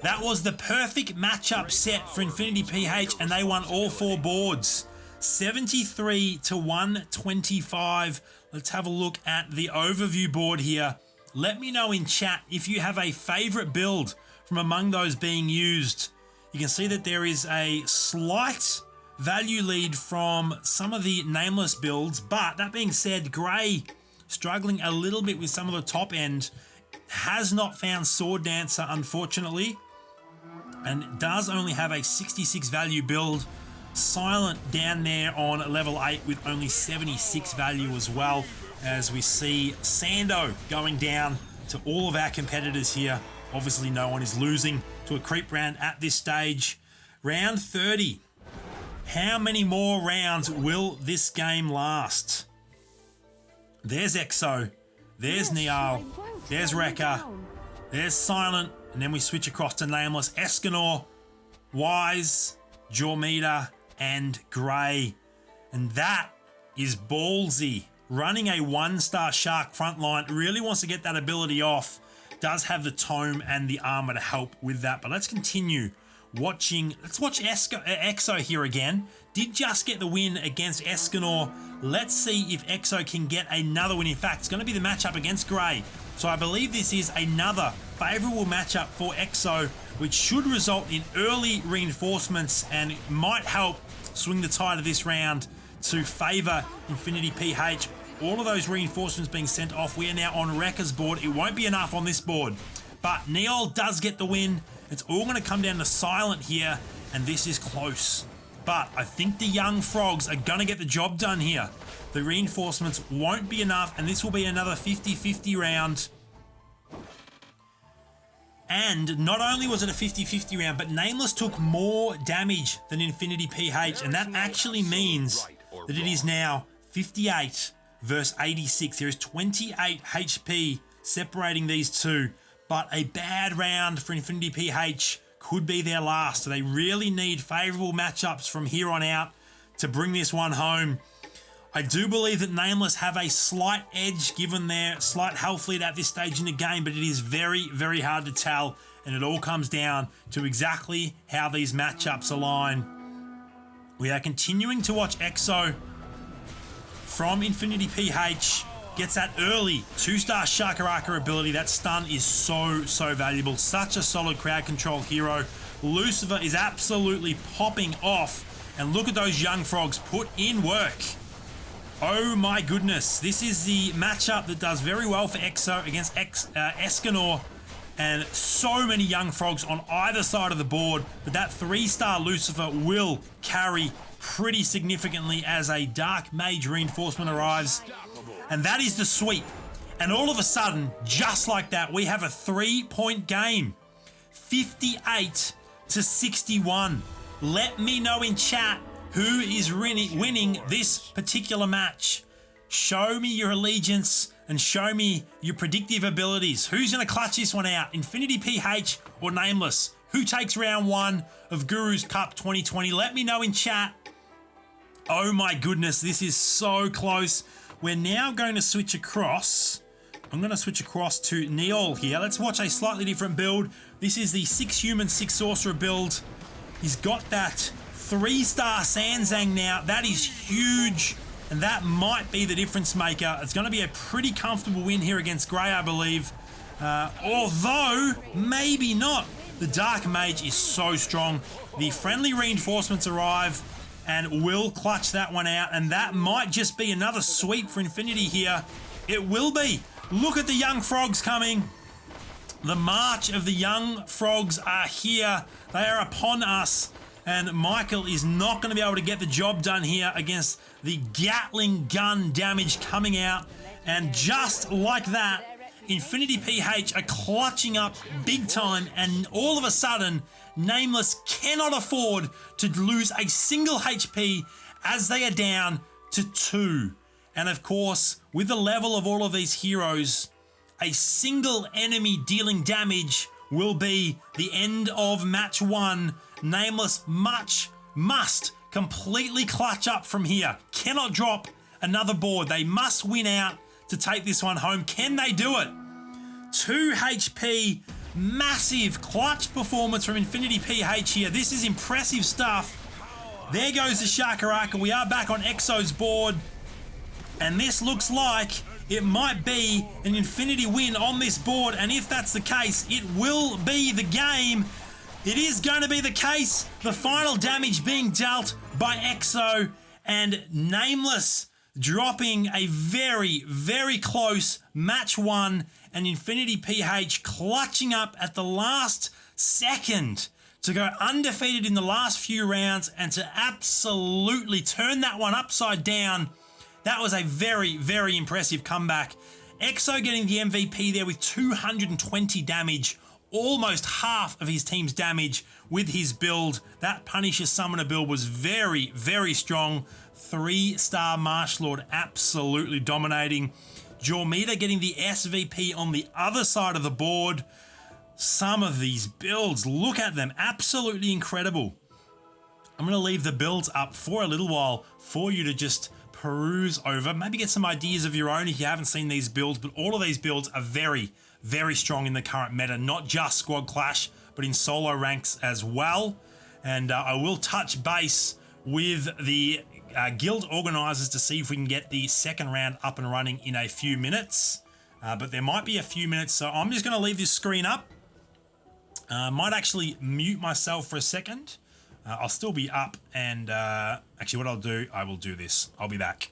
Speaker 1: That was the perfect matchup set for Infinity PH, and they won all 4 boards. 73 to 125. Let's have a look at the overview board here. Let me know in chat if you have a favorite build from among those being used. You can see that there is a slight value lead from some of the Nameless builds, but that being said, Grey struggling a little bit with some of the top end, has not found Sword Dancer unfortunately, and does only have a 66 value build. Silent down there on level 8 with only 76 value as well, as we see Sando going down to all of our competitors here. Obviously no one is losing to a creep round at this stage. Round 30. How many more rounds will this game last? There's Exo, there's Niall, there's Rekka, there's Silent, and then we switch across to Nameless, Escanor, Wise, Jormita, and Grey. And that is ballsy. Running a 1-star Shark frontline, really wants to get that ability off. Does have the tome and the armor to help with that. But let's continue watching. Let's watch Exo here again. Did just get the win against Escanor. Let's see if Exo can get another win. In fact, it's going to be the matchup against Grey. So I believe this is another favourable matchup for Exo, which should result in early reinforcements and might help swing the tide of this round to favour Infinity PH. All of those reinforcements being sent off. We are now on Rekka's board. It won't be enough on this board, but Neol does get the win. It's all going to come down to Silent here, and this is close. But I think the young frogs are going to get the job done here. The reinforcements won't be enough, and this will be another 50-50 round. And not only was it a 50-50 round, but Nameless took more damage than Infinity PH, and that actually means that it is now 58 versus 86. There is 28 HP separating these two. but a bad round for Infinity PH could be their last. So they really need favorable matchups from here on out to bring this one home. I do believe that Nameless have a slight edge given their slight health lead at this stage in the game, but it is very, very hard to tell, and it all comes down to exactly how these matchups align. We are continuing to watch EXO from Infinity PH. Gets that early 2-star Shakaraka ability. That stun is so valuable. Such a solid crowd control hero. Lucifer is absolutely popping off. And look at those young frogs put in work. Oh my goodness. This is the matchup that does very well for EXO against Escanor. And so many young frogs on either side of the board. But that 3-star Lucifer will carry pretty significantly as a Dark Mage reinforcement arrives. And that is the sweep. And all of a sudden, just like that, we have a 3-point game. 58-61. Let me know in chat who is winning this particular match. Show me your allegiance and show me your predictive abilities. Who's going to clutch this one out? Infinity PH or Nameless? Who takes round 1 of Guru's Cup 2020? Let me know in chat. Oh my goodness, this is so close. We're now going to switch across. I'm going to switch across to Neol here. Let's watch a slightly different build. This is the 6 human, 6 sorcerer build. He's got that 3-star Sanzang now. That is huge, and that might be the difference maker. It's going to be a pretty comfortable win here against Grey, I believe. Although, maybe not. The Dark Mage is so strong. The friendly reinforcements arrive and will clutch that one out, and that might just be another sweep for Infinity here. It will be. Look at the young frogs coming. The march of the young frogs are here. They are upon us, and Michael is not going to be able to get the job done here against the Gatling gun damage coming out. And just like that, Infinity PH are clutching up big time, and all of a sudden, Nameless cannot afford to lose a single HP as they are down to 2. And of course, with the level of all of these heroes, a single enemy dealing damage will be the end of match 1. Nameless must completely clutch up from here. Cannot drop another board. They must win out to take this one home. Can they do it? 2 HP, massive clutch performance from Infinity PH here. This is impressive stuff. There goes the Shakaraka. We are back on EXO's board, and this looks like it might be an Infinity win on this board, and if that's the case, it will be the game. It is going to be the case. The final damage being dealt by EXO, and Nameless dropping a very close match 1, and Infinity PH clutching up at the last second to go undefeated in the last few rounds and to absolutely turn that one upside down. That was a very impressive comeback. EXO getting the MVP there with 220 damage, almost half of his team's damage with his build. That Punisher Summoner build was very strong. 3-star Marsh Lord absolutely dominating. Jormita getting the SVP on the other side of the board. Some of these builds, look at them, absolutely incredible. I'm going to leave the builds up for a little while for you to just peruse over, maybe get some ideas of your own if you haven't seen these builds, but all of these builds are very strong in the current meta, not just Squad Clash, but in solo ranks as well. And I will touch base with the guild organizers to see if we can get the second round up and running in a few minutes. But there might be a few minutes, so I'm just going to leave this screen up. Might actually mute myself for a second. I'll still be up, and actually what I'll do, I will do this. I'll be back.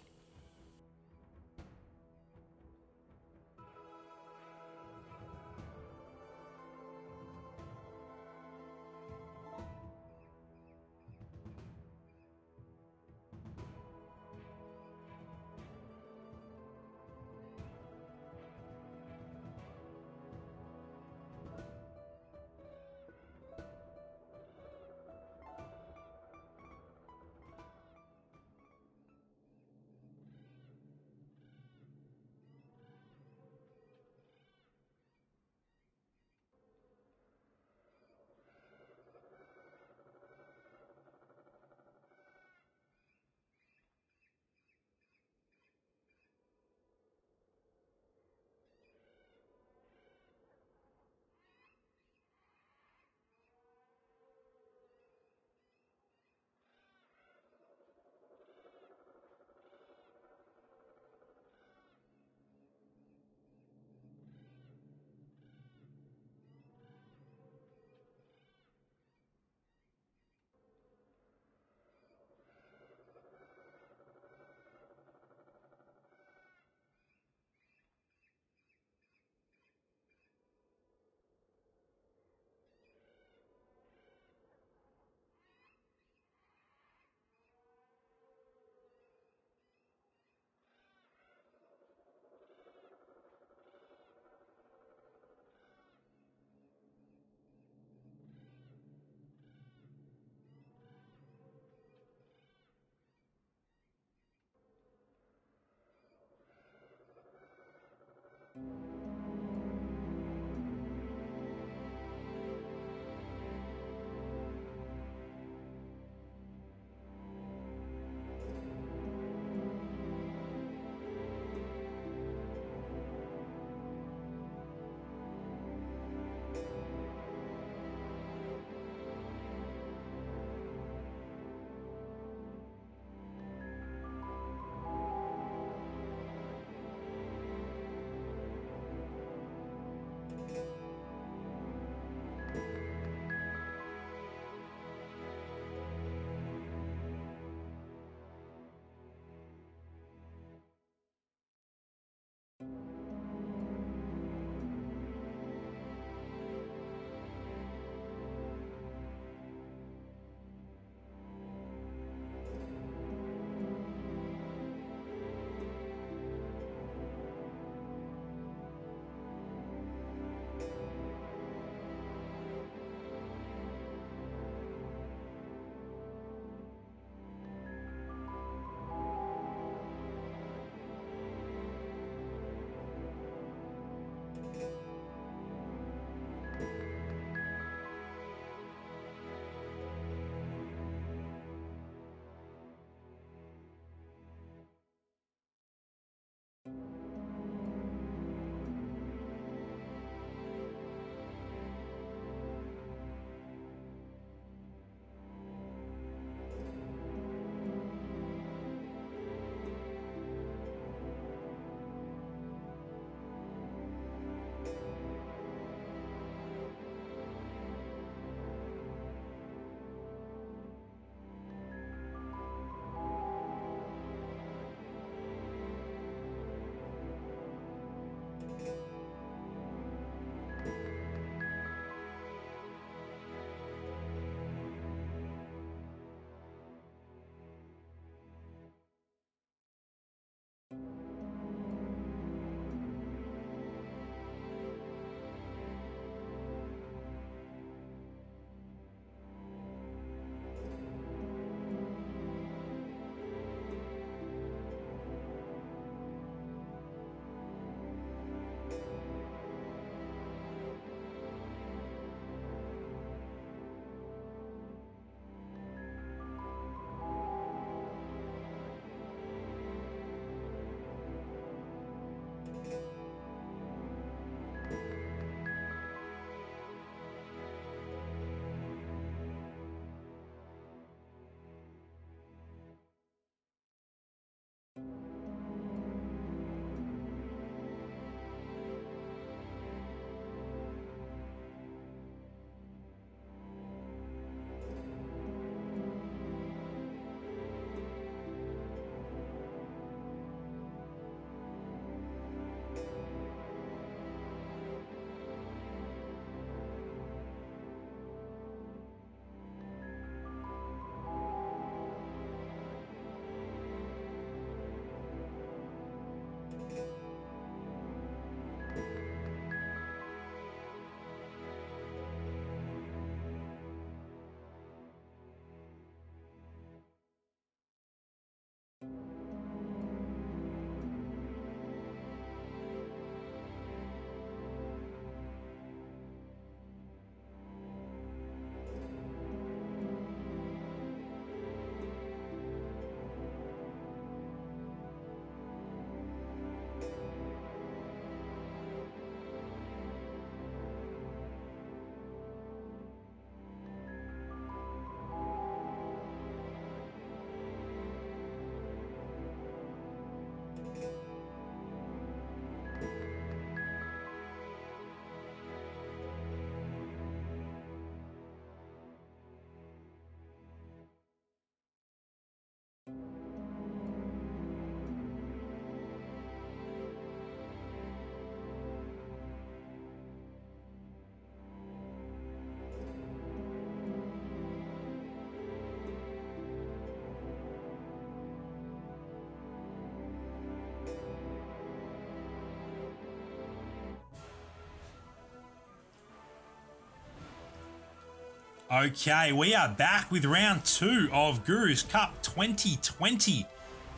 Speaker 1: Okay, we are back with round 2 of Gurru's Cup 2020. You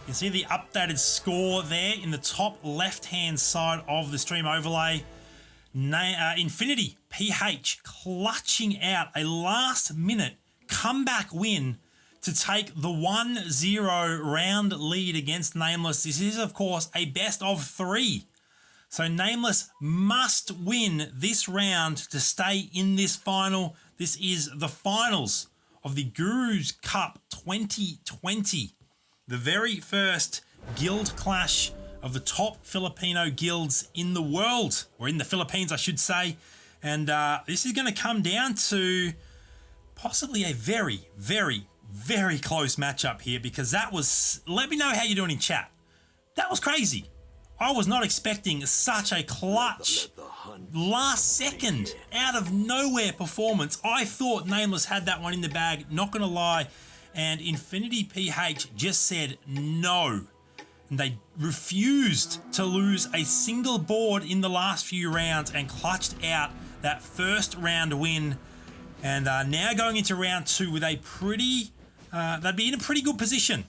Speaker 1: can see the updated score there in the top left-hand side of the stream overlay. Infinity PH clutching out a last-minute comeback win to take the 1-0 round lead against Nameless. This is, of course, a best of 3. So Nameless must win this round to stay in this final. This is the finals of the Gurru's Cup 2020. The very first guild clash of the top Filipino guilds in the world, or in the Philippines, I should say. And this is going to come down to possibly a very, very, very close matchup here, because that was, let me know how you're doing in chat. That was crazy. I was not expecting such a clutch, last second, out of nowhere performance. I thought Nameless had that one in the bag, not going to lie. And Infinity PH just said no. And they refused to lose a single board in the last few rounds and clutched out that first round win. And now going into round 2 with a pretty, they'd be in a pretty good position,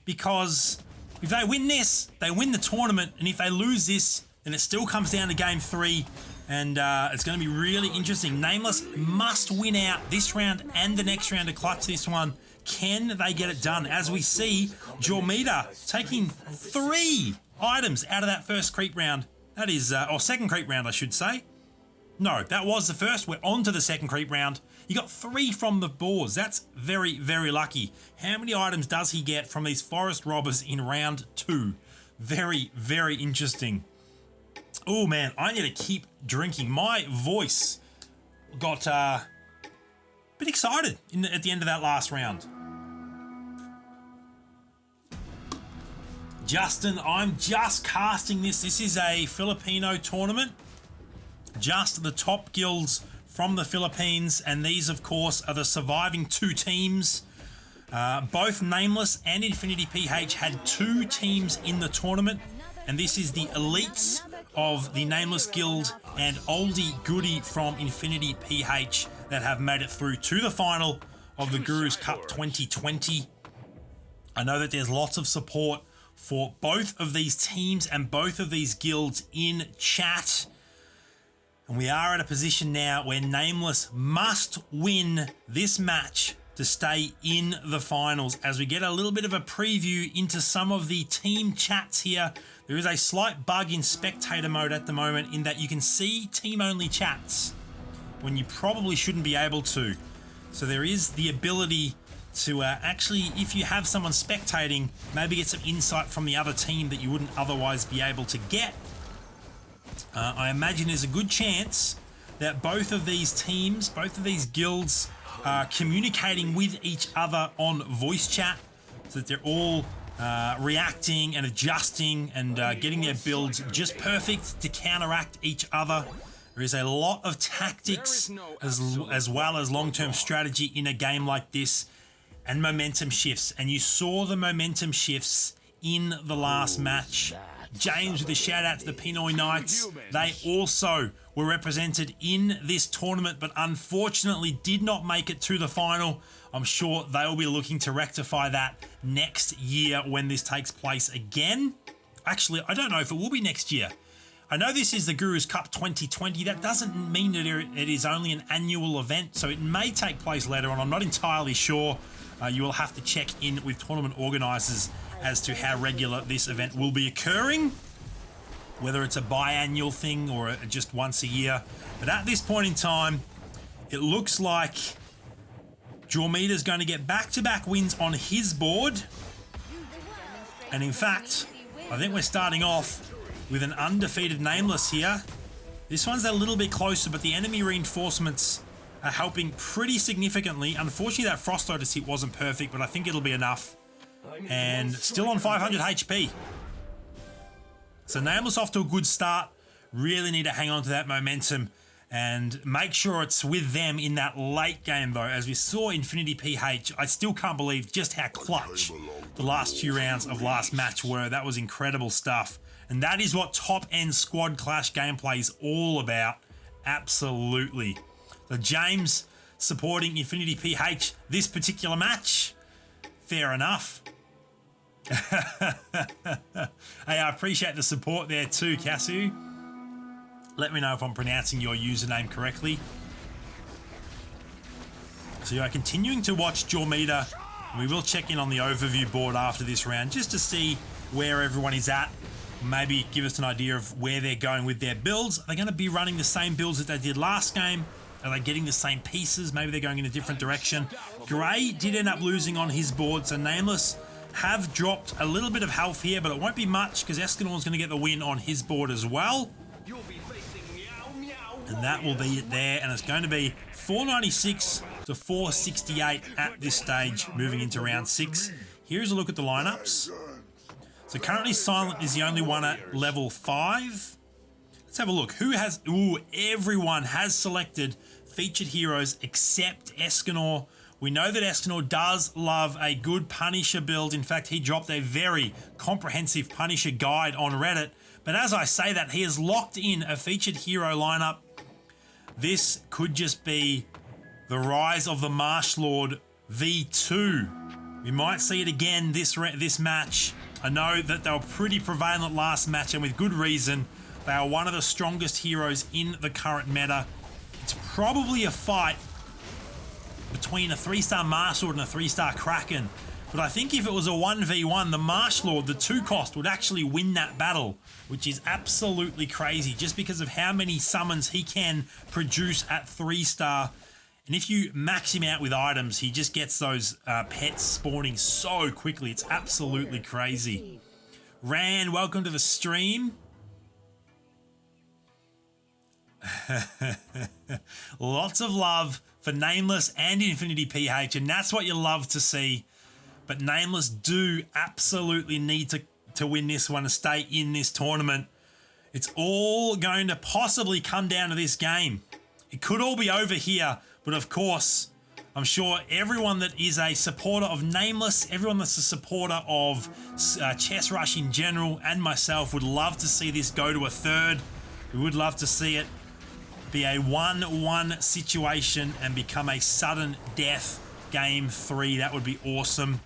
Speaker 1: because if they win this, they win the tournament, and if they lose this, then it still comes down to game 3, and it's going to be really interesting. Nameless must win out this round and the next round to clutch this one. Can they get it done? As we see, Jormita taking 3 items out of that first creep round. That is, or second creep round, I should say. No, that was the first. We're on to the second creep round. You got 3 from the boards. That's very, very lucky. How many items does he get from these forest robbers in round 2? Very, very interesting. Oh man, I need to keep drinking. My voice got a bit excited at the end of that last round. Justin, I'm just casting this. This is a Filipino tournament. Just the top guilds from the Philippines, and these, of course, are the surviving 2 teams. Both Nameless and Infinity PH had 2 teams in the tournament, and this is the elites of the Nameless Guild and Oldie Goodie from Infinity PH that have made it through to the final of the Gurru's Cup 2020. I know that there's lots of support for both of these teams and both of these guilds in chat. And we are at a position now where Nameless must win this match to stay in the finals. As we get a little bit of a preview into some of the team chats here, there is a slight bug in spectator mode at the moment in that you can see team-only chats when you probably shouldn't be able to. So there is the ability to actually, if you have someone spectating, maybe get some insight from the other team that you wouldn't otherwise be able to get. I imagine there's a good chance that both of these teams, both of these guilds, are communicating with each other on voice chat, so that they're all reacting and adjusting and getting their builds just perfect to counteract each other. There is a lot of tactics as well as long-term strategy in a game like this, and momentum shifts. And you saw the momentum shifts in the last match. James with a shout out to the Pinoy Knights. They also were represented in this tournament, but unfortunately did not make it to the final. I'm sure they'll be looking to rectify that next year when this takes place again. Actually, I don't know if it will be next year. I know this is the Gurru's Cup 2020. That doesn't mean that it is only an annual event, so it may take place later on. I'm not entirely sure. You will have to check in with tournament organisers as to how regular this event will be occurring, whether it's a biannual thing or just once a year. But at this point in time, it looks like Jormita's going to get back-to-back wins on his board. And in fact, I think we're starting off with an undefeated Nameless here. This one's a little bit closer, but the enemy reinforcements are helping pretty significantly. Unfortunately, that Frost Lotus hit wasn't perfect, but I think it'll be enough. And still on 500 HP. So Nameless off to a good start. Really need to hang on to that momentum and make sure it's with them in that late game, though. As we saw Infinity PH, I still can't believe just how clutch the last few rounds of last match were. That was incredible stuff. And that is what top-end squad clash gameplay is all about. Absolutely. So James supporting Infinity PH this particular match. Fair enough. Hey, I appreciate the support there too, Casu. Let me know if I'm pronouncing your username correctly. So you're continuing to watch Jormeter. We will check in on the overview board after this round just to see where everyone is at. Maybe give us an idea of where they're going with their builds. Are they going to be running the same builds that they did last game? Are they getting the same pieces? Maybe they're going in a different direction. Gray did end up losing on his board, so Nameless have dropped a little bit of health here, but it won't be much because Escanor is going to get the win on his board as well. And that will be it there, and it's going to be 496 to 468 at this stage, moving into round 6. Here's a look at the lineups. So currently Silent is the only one at level 5. Let's have a look. Who has... Ooh, everyone has selected featured heroes except Escanor. We know that Escanor does love a good Punisher build. In fact, he dropped a very comprehensive Punisher guide on Reddit. But as I say that, he has locked in a featured hero lineup. This could just be the rise of the Marsh Lord V2. We might see it again this match. I know that they were pretty prevalent last match, and with good reason. They are one of the strongest heroes in the current meta. It's probably a fight between a 3-star Marsh Lord and a 3-star Kraken. But I think if it was a 1v1, the Marsh Lord, the 2 cost, would actually win that battle, which is absolutely crazy just because of how many summons he can produce at 3-star. And if you max him out with items, he just gets those pets spawning so quickly. It's absolutely crazy. Ran, welcome to the stream. Lots of love for Nameless and Infinity PH, and that's what you love to see. But Nameless do absolutely need to win this one and stay in this tournament. It's all going to possibly come down to this game. It could all be over here, but of course, I'm sure everyone that is a supporter of Nameless, everyone that's a supporter of Chess Rush in general, and myself would love to see this go to a third. We would love to see it be a 1-1 situation and become a sudden death game 3. That would be awesome.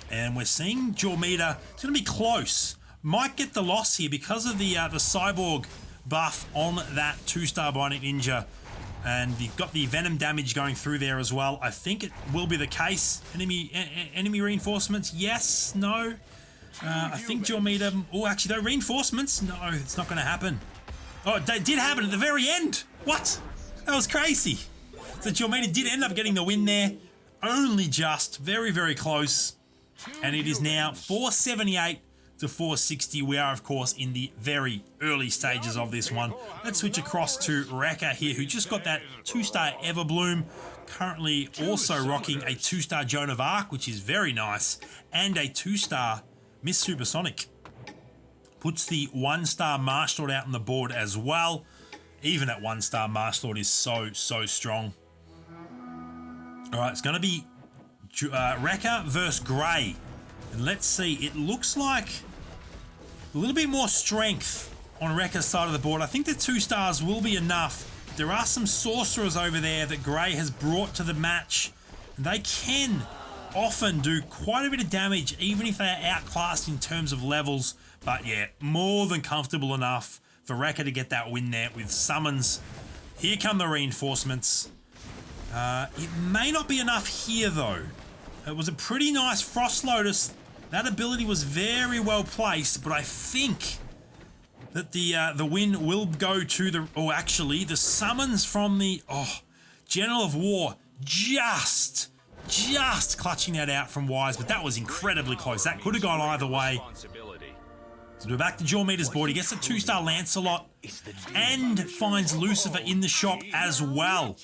Speaker 1: And we're seeing Jormeter. It's going to be close. Might get the loss here because of the cyborg buff on that 2-star Bionic Ninja. And you've got the venom damage going through there as well. I think it will be the case. Enemy reinforcements? Yes? No? I think Jormeter... Oh, actually, no reinforcements? No, it's not going to happen. Oh, it did happen at the very end. What? That was crazy. So Jormeter did end up getting the win there. Only just. Very, very close. And it is now 478 to 460. We are, of course, in the very early stages of this one. Let's switch across to Rekka here, who just got that 2-star Everbloom. Currently also rocking a 2-star Joan of Arc, which is very nice. And a 2-star Miss Supersonic. Puts the 1-star Marsh Lord out on the board as well. Even at 1-star, Marsh Lord is so strong. All right, it's going to be Rekka versus Gray. And let's see, it looks like a little bit more strength on Rekka's side of the board. I think the 2 stars will be enough. There are some sorcerers over there that Gray has brought to the match. And they can often do quite a bit of damage, even if they are outclassed in terms of levels. But yeah, more than comfortable enough for Rekka to get that win there with summons. Here come the reinforcements. It may not be enough here though. It was a pretty nice Frost Lotus. That ability was very well placed, but I think that the win will go to the... Oh, actually, the summons from the... Oh, General of War just clutching that out from Wise, but that was incredibly close. That could have gone either way. So we're back to Jormeter's board. He gets a 2-star Lancelot and finds Lucifer in the shop as well.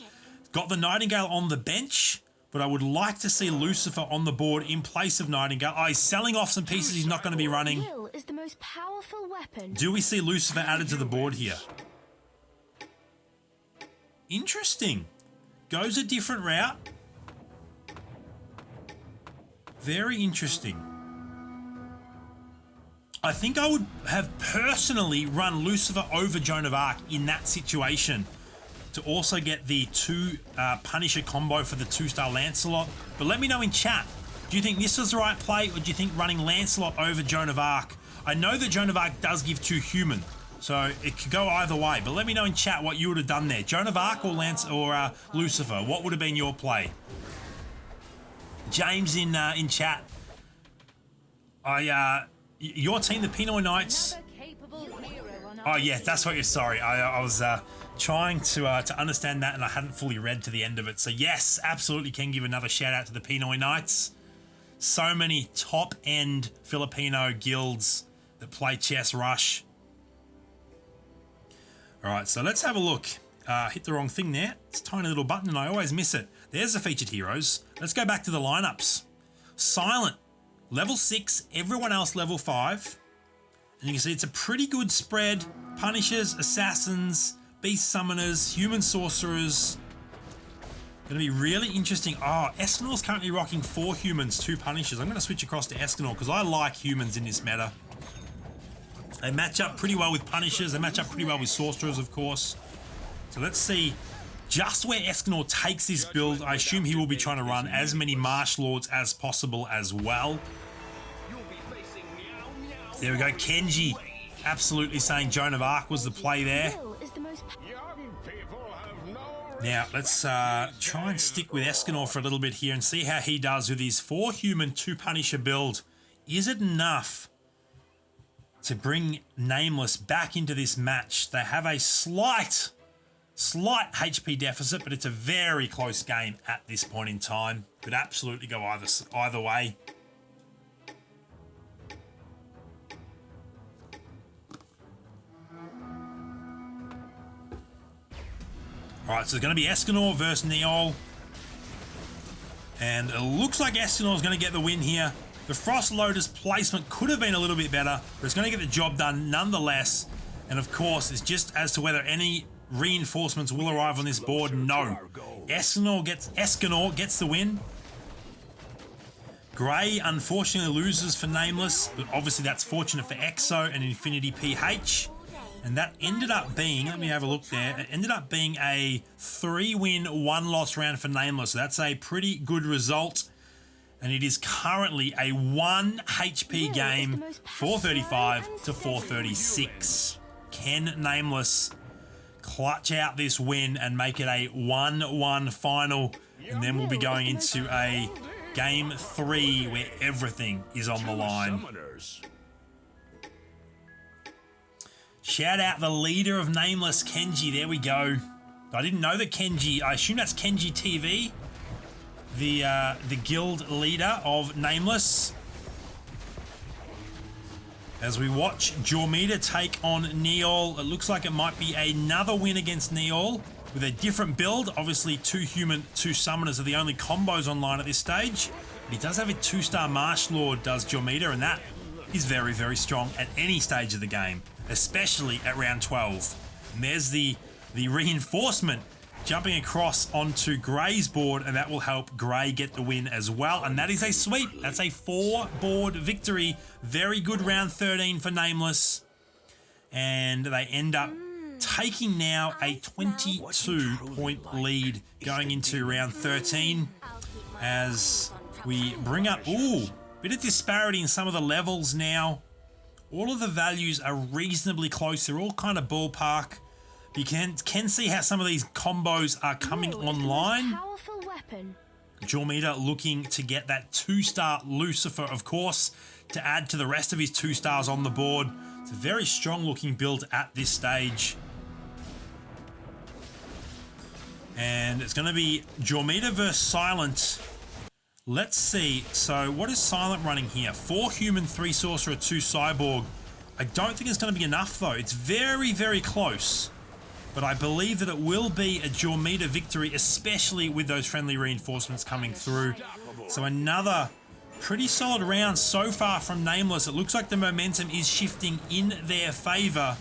Speaker 1: Got the Nightingale on the bench, but I would like to see Lucifer on the board in place of Nightingale. Oh, he's selling off some pieces he's not going to be running.
Speaker 2: Will is the most powerful weapon.
Speaker 1: Do we see Lucifer added to the board here? Interesting. Goes a different route. Very interesting. I think I would have personally run Lucifer over Joan of Arc in that situation to also get the 2 Punisher combo for the 2-star Lancelot. But let me know in chat, do you think this was the right play, or do you think running Lancelot over Joan of Arc? I know that Joan of Arc does give 2 human, so it could go either way. But let me know in chat what you would have done there. Joan of Arc or Lucifer? What would have been your play? James in chat. Your team, the Pinoy Knights. Oh yeah, that's what you're. Sorry, I was trying to understand that, and I hadn't fully read to the end of it. So yes, absolutely can give another shout out to the Pinoy Knights. So many top end Filipino guilds that play Chess Rush. All right, so let's have a look. Hit the wrong thing there. It's a tiny little button, and I always miss it. There's the featured heroes. Let's go back to the lineups. Silent, level 6. Everyone else level 5. And you can see it's a pretty good spread. Punishers, assassins, beast summoners, human sorcerers. Going to be really interesting. Oh, Escanor's currently rocking 4 humans, 2 punishers. I'm going to switch across to Escanor because I like humans in this meta. They match up pretty well with punishers. They match up pretty well with sorcerers, of course. So let's see just where Escanor takes this build. I assume he will be trying to run as many Marsh Lords as possible as well. There we go, Kenji absolutely saying Joan of Arc was the play there. Now, let's try and stick with Escanor for a little bit here and see how he does with his 4 human, 2 Punisher build. Is it enough to bring Nameless back into this match? They have a slight HP deficit, but it's a very close game at this point in time. Could absolutely go either way. Alright, so it's going to be Escanor versus Neol. And it looks like Escanor is going to get the win here. The Frost Lotus placement could have been a little bit better, but it's going to get the job done nonetheless. And of course, it's just as to whether any reinforcements will arrive on this board. No. Escanor gets the win. Grey unfortunately loses for Nameless, but obviously that's fortunate for Exo and Infinity PH. And that ended up being, let me have a look there, it ended up being a 3-win, 1-loss round for Nameless. So that's a pretty good result. And it is currently a 1 HP game, 435 to 436. Can Nameless clutch out this win and make it a 1-1 final? And then we'll be going into a game 3 where everything is on the line. Shout out the leader of Nameless, Kenji. There we go. I didn't know that Kenji, I assume that's Kenji TV, the guild leader of Nameless. As we watch Jormita take on Neol, it looks like it might be another win against Neol with a different build. Obviously, 2 human, 2 summoners are the only combos online at this stage. But he does have a 2-star Marsh Lord, does Jormita, and that is very, very strong at any stage of the game, especially at round 12. And there's the reinforcement jumping across onto Grey's board, and that will help Grey get the win as well. And that is a sweep. That's a 4-board victory. Very good round 13 for Nameless. And they end up taking now a 22-point lead going into round 13. As we bring up, bit of disparity in some of the levels now. All of the values are reasonably close. They're all kind of ballpark. You can see how some of these combos are coming online. Jormita looking to get that 2-star Lucifer, of course, to add to the rest of his 2 stars on the board. It's a very strong looking build at this stage. And it's going to be Jormita versus Silent. Let's see. So what is Silent running here? 4 human, 3 sorcerer, 2 cyborg. I don't think it's going to be enough though. It's very, very close. But I believe that it will be a Jormita victory, especially with those friendly reinforcements coming through. So another pretty solid round so far from Nameless. It looks like the momentum is shifting in their favor.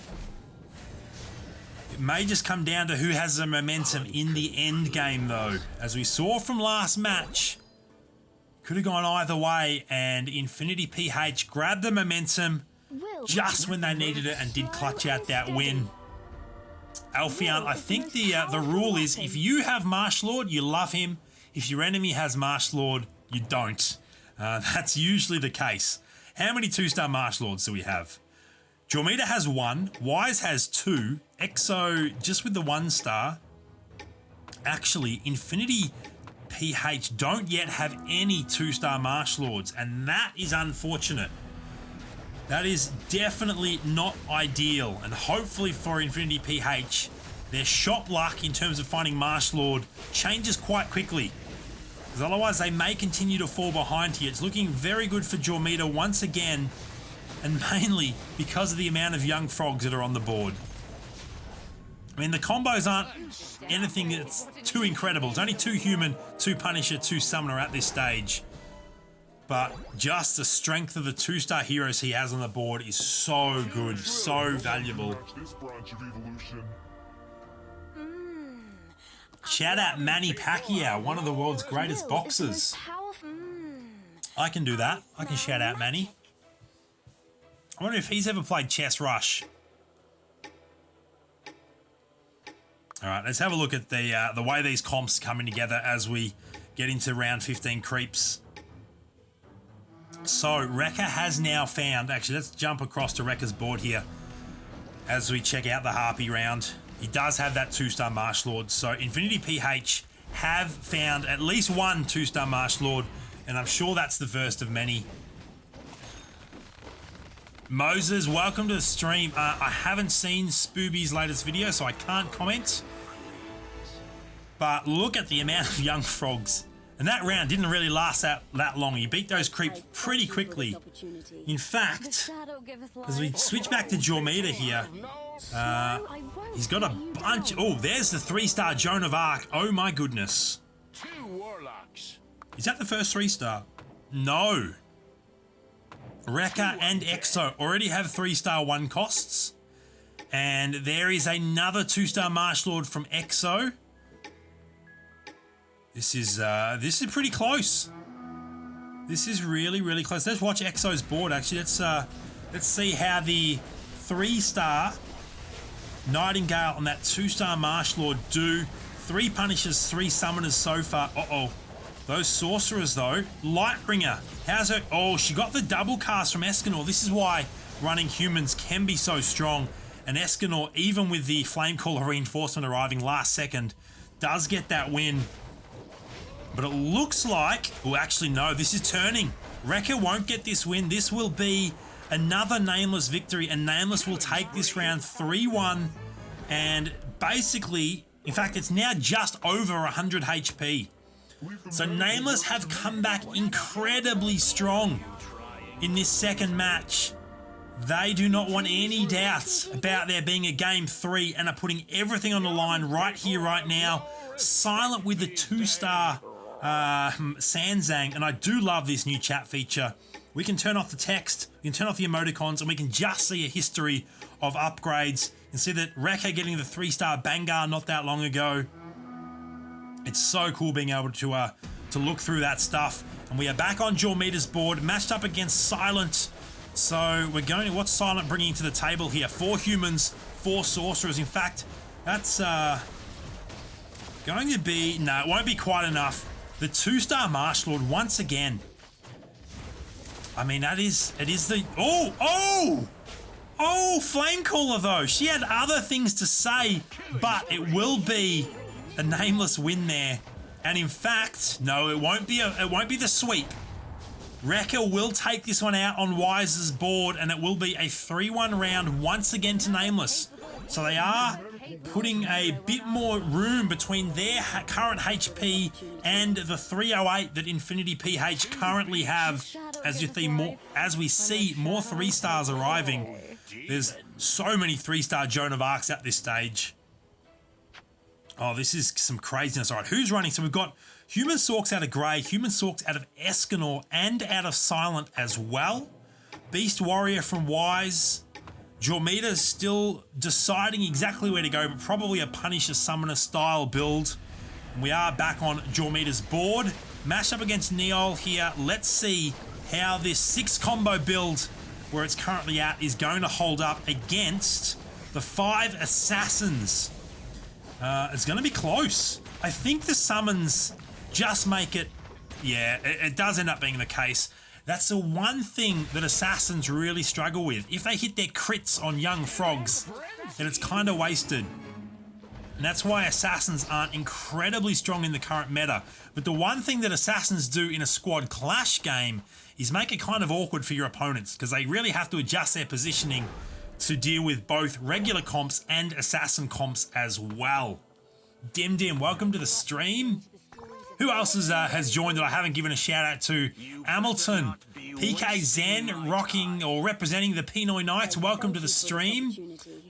Speaker 1: It may just come down to who has the momentum in the end game though. As we saw from last match, could have gone either way, and Infinity PH grabbed the momentum just when they needed it and did clutch out that win. Alfian, I think the rule is if you have Marsh Lord, you love him. If your enemy has Marsh Lord, you don't. That's usually the case. How many 2-star Marsh Lords do we have? Jormita has 1. Wise has 2. Exo just with the 1-star. Actually, Infinity PH don't yet have any 2-star Marsh Lords, and that is unfortunate. That is definitely not ideal, and hopefully for Infinity PH, their shop luck in terms of finding Marsh Lord changes quite quickly, because otherwise they may continue to fall behind here. It's looking very good for Jormita once again, and mainly because of the amount of young frogs that are on the board. I mean, the combos aren't anything that's too incredible. It's only 2 human, 2 Punisher, 2 Summoner at this stage. But just the strength of the 2-star heroes he has on the board is so good, so valuable. Shout out Manny Pacquiao, one of the world's greatest boxers. I can do that. I can shout out Manny. I wonder if he's ever played Chess Rush. All right, let's have a look at the way these comps are coming together as we get into round 15 creeps. So Rekka has now found, actually let's jump across to Rekka's board here as we check out the Harpy round. He does have that 2-star Marsh Lord, so Infinity PH have found at least 1 2-star Marsh Lord, and I'm sure that's the first of many. Moses, welcome to the stream. I haven't seen Spooby's latest video, so I can't comment. But look at the amount of young frogs. And that round didn't really last that long. He beat those creeps pretty quickly. In fact, as we switch back to Jormita here, he's got a bunch. Oh, there's the 3-star Joan of Arc. Oh my goodness. Is that the first 3-star? No. Rekka and Exo already have 3-star 1 costs. And there is another 2-star Marsh Lord from Exo. This is pretty close. This is really, really close. Let's watch Exo's board, actually. Let's see how the 3-star Nightingale and that 2-star Marsh Lord do. 3 Punishers, 3 Summoners so far. Uh-oh. Those Sorcerers, though. Lightbringer. How's her? Oh, she got the double cast from Escanor. This is why running humans can be so strong. And Escanor, even with the Flamecaller reinforcement arriving last second, does get that win. But it looks like, well, actually, no, this is turning. Rekka won't get this win. This will be another Nameless victory, and Nameless will take this round 3-1. And basically, in fact, it's now just over 100 HP. So Nameless have come back incredibly strong in this second match. They do not want any doubts about there being a game 3 and are putting everything on the line right here, right now. Silent with the 2-star Sanzang, and I do love this new chat feature. We can turn off the text, we can turn off the emoticons, and we can just see a history of upgrades. You can see that Rekka getting the 3-star Bangar not that long ago. It's so cool being able to look through that stuff. And we are back on Jormita's board, matched up against Silent. So we're going to, what's Silent bringing to the table here? 4 humans, 4 sorcerers. In fact, that's going to be, no, it won't be quite enough. The 2-star Marsh Lord once again. I mean, it is the, oh, Flamecaller though. She had other things to say, but it will be a Nameless win there. And in fact, no, it won't be the sweep. Rekka will take this one out on Wise's board, and it will be a 3-1 round once again to Nameless. So they are putting a bit more room between their current HP and the 308 that Infinity PH currently have, as we see more 3-stars arriving. There's so many 3-star Joan of Arcs at this stage. Oh, this is some craziness. All right, who's running? So we've got Human Sorks out of Grey, Human Sorks out of Escanor, and out of Silent as well. Beast Warrior from Wise. Jormita's still deciding exactly where to go, but probably a Punisher Summoner style build. And we are back on Jormita's board. Matched up against Neol here. Let's see how this 6 combo build, where it's currently at, is going to hold up against The 5 assassins. It's going to be close. I think the summons just make it... Yeah, it does end up being the case. That's the one thing that assassins really struggle with. If they hit their crits on young frogs, then it's kind of wasted. And that's why assassins aren't incredibly strong in the current meta. But the one thing that assassins do in a squad clash game is make it kind of awkward for your opponents, because they really have to adjust their positioning to deal with both regular comps and assassin comps as well. Dim, welcome to the stream. Who else has joined that I haven't given a shout out to? Hamilton, PK Zen, rocking or representing the Pinoy Knights. Welcome to the stream.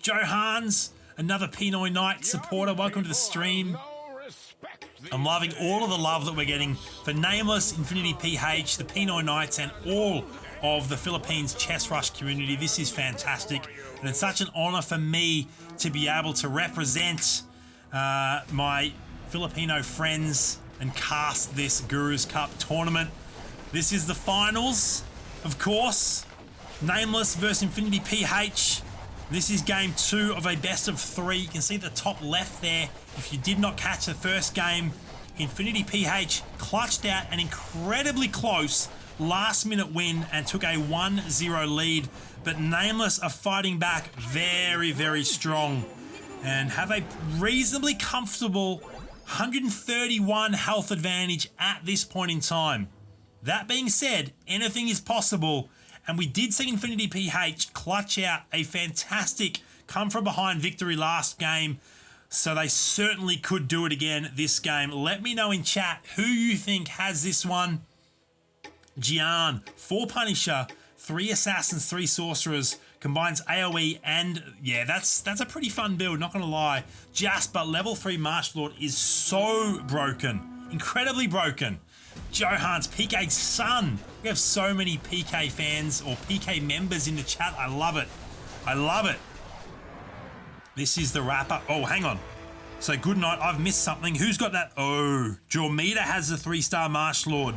Speaker 1: Johans, another Pinoy Knight supporter. Welcome to the stream. I'm loving all of the love that we're getting for Nameless, Infinity PH, the Pinoy Knights, and all of the Philippines Chess Rush community. This is fantastic, and it's such an honor for me to be able to represent my Filipino friends and cast this Guru's Cup tournament. This is the finals, of course. Nameless versus Infinity PH. This is game 2 of a best of 3. You can see the top left there. If you did not catch the first game, Infinity PH clutched out an incredibly close last minute win and took a 1-0 lead. But Nameless are fighting back very strong and have a reasonably comfortable 131 health advantage at this point in time. That being said, anything is possible, and we did see Infinity PH clutch out a fantastic come from behind victory last game, so they certainly could do it again this game. Let me know in chat who you think has this one. Gian, 4 Punisher, 3 Assassins, 3 Sorcerers, combines AoE and, yeah, that's a pretty fun build, not gonna lie. Jasper, level 3 Martial Lord is so broken, incredibly broken. Johans, PK Sun. We have so many PK fans or PK members in the chat. I love it. I love it. This is the wrap-up. Oh, hang on. So, good night. I've missed something. Who's got that? Oh, Jormita has the 3-star Martial Lord.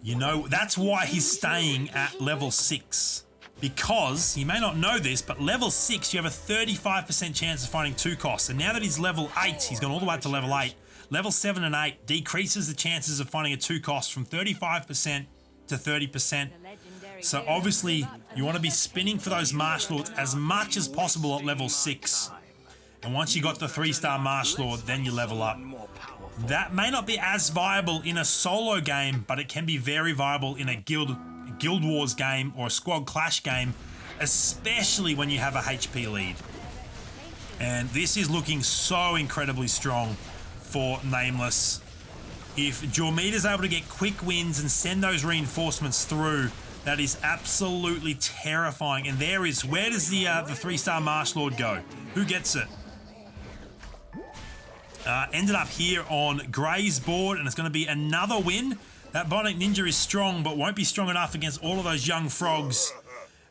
Speaker 1: You know, that's why he's staying at level 6. Because, you may not know this, but level 6, you have a 35% chance of finding 2 costs. And now that he's level 8, he's gone all the way up to level 8. Level 7 and 8 decreases the chances of finding a 2 cost from 35% to 30%. So obviously, you want to be spinning for those Martial Lords as much as possible at level 6. And once you got the 3-star Martial Lord, then you level up. That may not be as viable in a solo game, but it can be very viable in a Guild Wars game or a Squad Clash game, especially when you have a HP lead. And this is looking so incredibly strong for Nameless. If Jormita's able to get quick wins and send those reinforcements through, that is absolutely terrifying. And there is, where does the 3-star Martial Lord go? Who gets it? Ended up here on Gray's board, and it's going to be another win. That Bionic Ninja is strong, but won't be strong enough against all of those young frogs.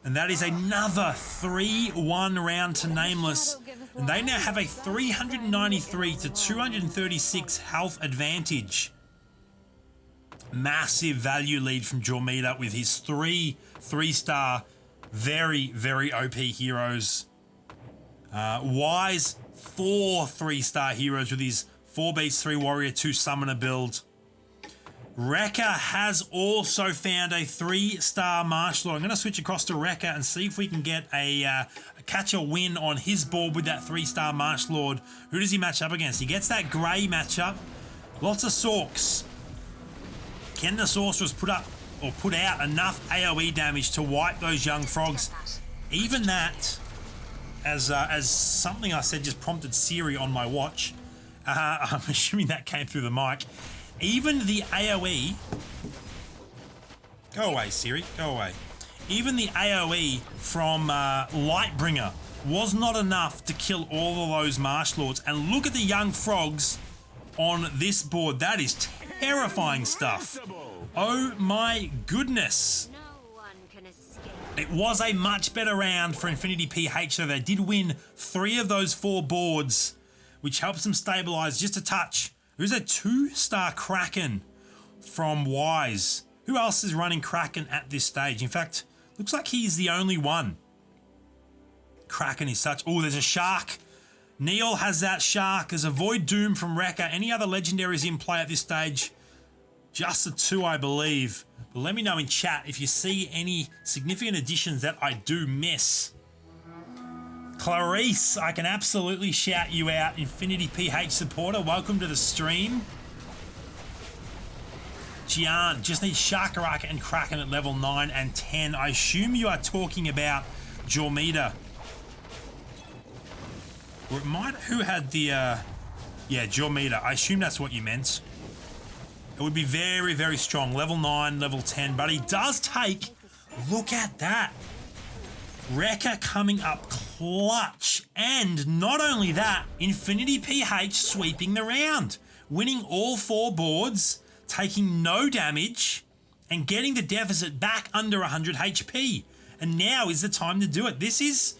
Speaker 1: And that is another 3-1 round to Nameless. And they now have a 393 to 236 health advantage. Massive value lead from Jormita with his 3-star, very OP heroes. Wise, 4 3-star heroes with his 4 Beast, 3 Warrior, 2 Summoner build. Rekka has also found a 3-star Martial Lord. I'm going to switch across to Rekka and see if we can get catch a win on his board with that 3-star Martial Lord. Who does he match up against? He gets that Grey matchup. Lots of Sorks. Can the Sorcerers put out enough AoE damage to wipe those young frogs? Even that, as something I said just prompted Siri on my watch. I'm assuming that came through the mic. Even the AoE... Go away, Siri. Go away. Even the AoE from Lightbringer was not enough to kill all of those Martial Lords. And look at the young frogs on this board. That is terrifying stuff. Oh my goodness. It was a much better round for Infinity PH, though. They did win 3 of those 4 boards, which helps them stabilize just a touch. There's a 2-star Kraken from Wise. Who else is running Kraken at this stage? In fact, looks like he's the only one. Kraken is such... Oh, there's a shark. Neil has that shark. There's a Void Doom from Rekka. Any other legendaries in play at this stage? Just the 2, I believe. But let me know in chat if you see any significant additions that I do miss. Clarice, I can absolutely shout you out. Infinity PH supporter, welcome to the stream. Gian, just need Shakaraka and Kraken at level 9 and 10. I assume you are talking about Jormida. Or it might... Who had the... Yeah, Jormida. I assume that's what you meant. It would be very, very strong. Level 9, level 10. But he does take... Look at that. Rekka coming up clutch. And not only that, Infinity PH sweeping the round. Winning all 4 boards, taking no damage, and getting the deficit back under 100 HP. And now is the time to do it. This is...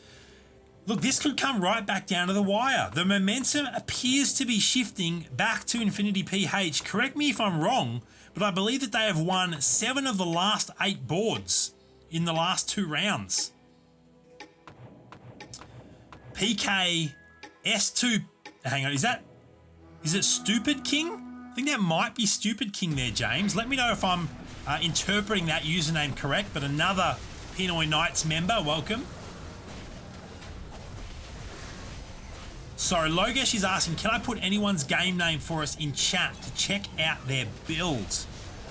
Speaker 1: Look, this could come right back down to the wire. The momentum appears to be shifting back to Infinity PH. Correct me if I'm wrong, but I believe that they have won 7 of the last 8 boards in the last 2 rounds. PK S2... Hang on, is it Stupid King? I think that might be Stupid King there, James. Let me know if I'm interpreting that username correct, but another Pinoy Knights member, welcome. So Logesh is asking, can I put anyone's game name for us in chat to check out their builds?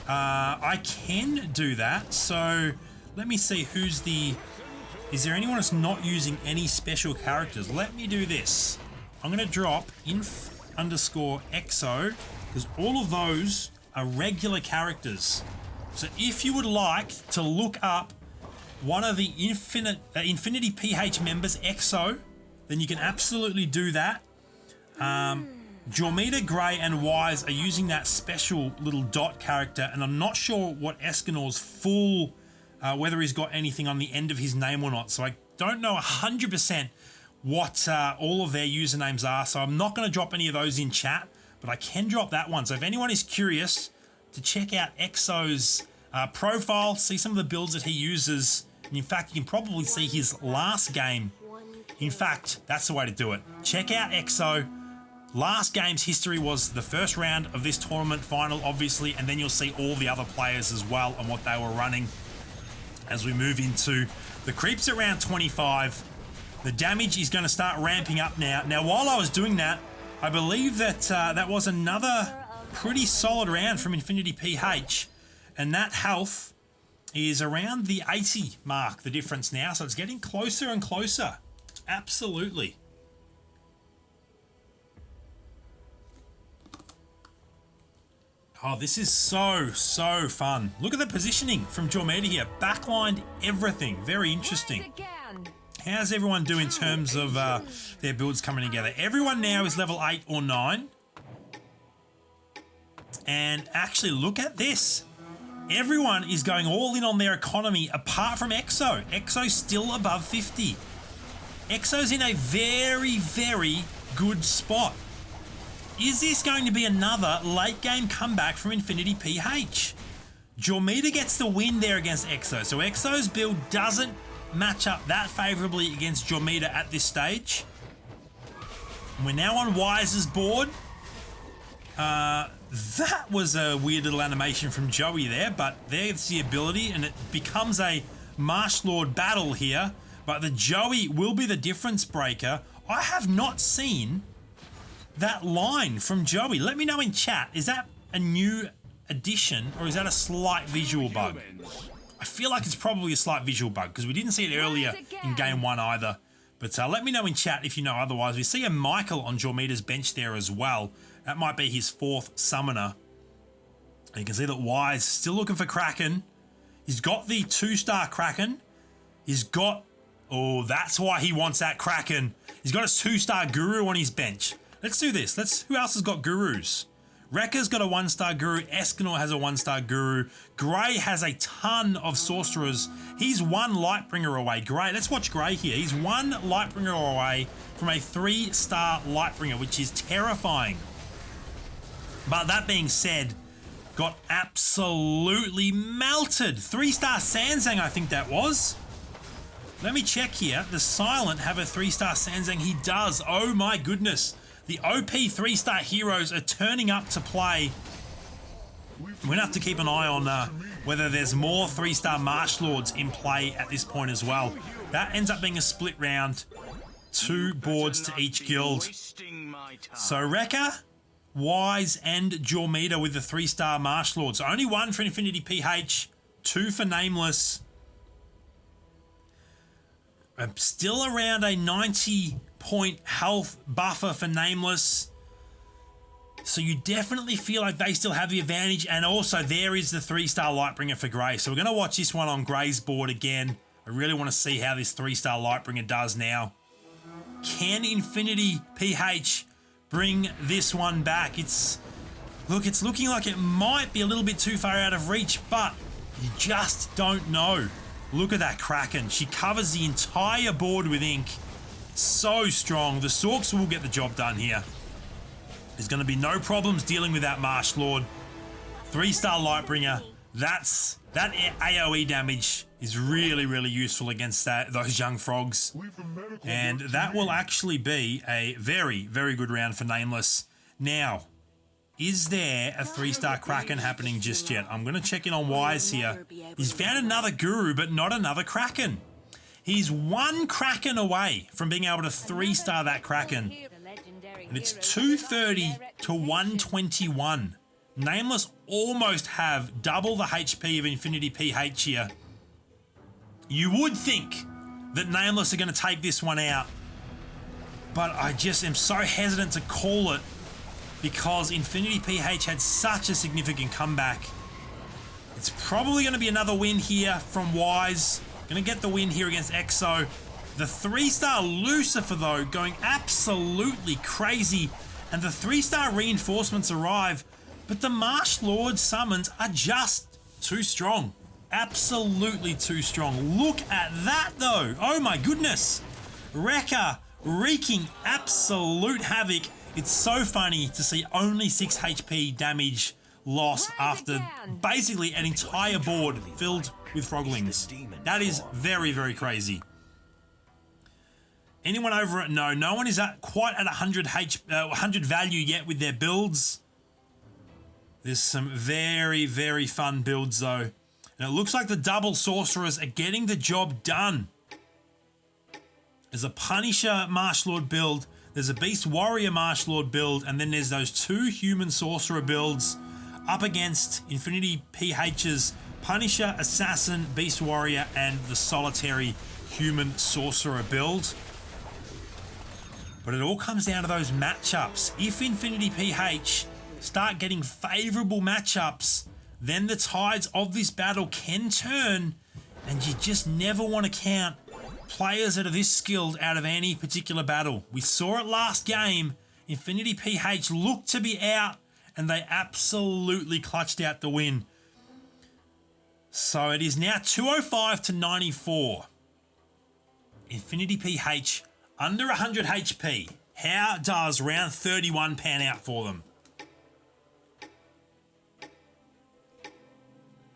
Speaker 1: I can do that. So let me see who's the... Is there anyone that's not using any special characters? Let me do this. I'm going to drop inf_exo because all of those are regular characters. So if you would like to look up one of the Infinity PH members, EXO, then you can absolutely do that. Jormida, Grey, and Wise are using that special little dot character, and I'm not sure what Escanor's full, whether he's got anything on the end of his name or not. So I don't know 100% what all of their usernames are. So I'm not going to drop any of those in chat, but I can drop that one. So if anyone is curious to check out EXO's profile, see some of the builds that he uses, and in fact, you can probably see his last game. In fact, that's the way to do it. Check out EXO. Last game's history was the first round of this tournament final, obviously, and then you'll see all the other players as well and what they were running as we move into the creeps at round 25. The damage is going to start ramping up now. Now, while I was doing that, I believe that that was another pretty solid round from Infinity PH, and that health is around the 80 mark, the difference now, so it's getting closer and closer. Absolutely. Oh, this is so fun. Look at the positioning from Jormida here. Backlined everything. Very interesting. How's everyone do in terms of their builds coming together? Everyone now is level 8 or 9. And actually, look at this. Everyone is going all in on their economy apart from EXO. EXO's still above 50. EXO's in a very, very good spot. Is this going to be another late game comeback from Infinity PH? Jormida gets the win there against EXO. So EXO's build doesn't match up that favourably against Jormida at this stage. And we're now on Wise's board. That was a weird little animation from Joey there, but there's the ability, and it becomes a Marsh Lord battle here. But the Joey will be the difference breaker. I have not seen that line from Joey. Let me know in chat. Is that a new addition or is that a slight visual bug? I feel like it's probably a slight visual bug because we didn't see it earlier in game 1 either. But let me know in chat if you know otherwise. We see a Michael on Jormida's bench there as well. That might be his 4th summoner. And you can see that Wise still looking for Kraken. He's got the 2-star Kraken. He's got... Oh, that's why he wants that Kraken. He's got his 2-star Gurru on his bench. Let's do this. Who else has got Gurus? Rekka's got a 1-star Gurru. Escanor has a 1-star Gurru. Grey has a ton of sorcerers. He's 1 Lightbringer away. Grey, let's watch Grey here. He's 1 Lightbringer away from a 3-star Lightbringer, which is terrifying. But that being said, got absolutely melted. 3-star Sanzang, I think that was. Let me check here. Does Silent have a 3-star Sanzang? He does. Oh my goodness. The OP 3-star heroes are turning up to play. We're going to have to keep an eye on whether there's more 3-star Marsh Lords in play at this point as well. That ends up being a split round. 2 boards to each guild. So Rekka, Wise, and Jormita with the 3-star Marsh Lords. Only 1 for Infinity PH, 2 for Nameless. Still around a 90-point health buffer for Nameless. So you definitely feel like they still have the advantage. And also there is the 3-star Lightbringer for Grey. So we're going to watch this one on Grey's board again. I really want to see how this 3-star Lightbringer does now. Can Infinity PH bring this one back? It's looking like it might be a little bit too far out of reach, but you just don't know. Look at that Kraken. She covers the entire board with ink. So strong. The Sorks will get the job done here. There's going to be no problems dealing with that Marsh Lord. 3-star Lightbringer. That AoE damage is really, really useful against those young frogs. And that will actually be a very, very good round for Nameless. Now, is there a 3-star Kraken happening just yet? I'm going to check in on Wise here. He's found another Gurru, but not another Kraken. He's 1 Kraken away from being able to 3-star that Kraken. And it's 230 to 121. Nameless almost have double the HP of Infinity PH here. You would think that Nameless are going to take this one out, but I just am so hesitant to call it because Infinity PH had such a significant comeback. It's probably going to be another win here from Wise. Going to get the win here against EXO. The 3-star Lucifer, though, going absolutely crazy. And the 3-star reinforcements arrive. But the Marsh Lord summons are just too strong. Absolutely too strong. Look at that, though. Oh, my goodness. Rekka wreaking absolute havoc. It's so funny to see only 6 HP damage lost after basically an entire board filled with froglings. That is very, very crazy. Anyone over at no one is quite at 100 value yet with their builds. There's some very, very fun builds though. And it looks like the double sorcerers are getting the job done. There's a Punisher Marsh-Lord build, there's a Beast Warrior Marsh-Lord build, and then there's those 2 Human Sorcerer builds up against Infinity PH's Punisher, Assassin, Beast Warrior, and the Solitary Human Sorcerer build. But it all comes down to those matchups. If Infinity PH start getting favourable matchups, then the tides of this battle can turn, and you just never want to count players that are this skilled out of any particular battle. We saw it last game. Infinity PH looked to be out, and they absolutely clutched out the win. So it is now 205 to 94. Infinity PH under 100 HP. How does round 31 pan out for them?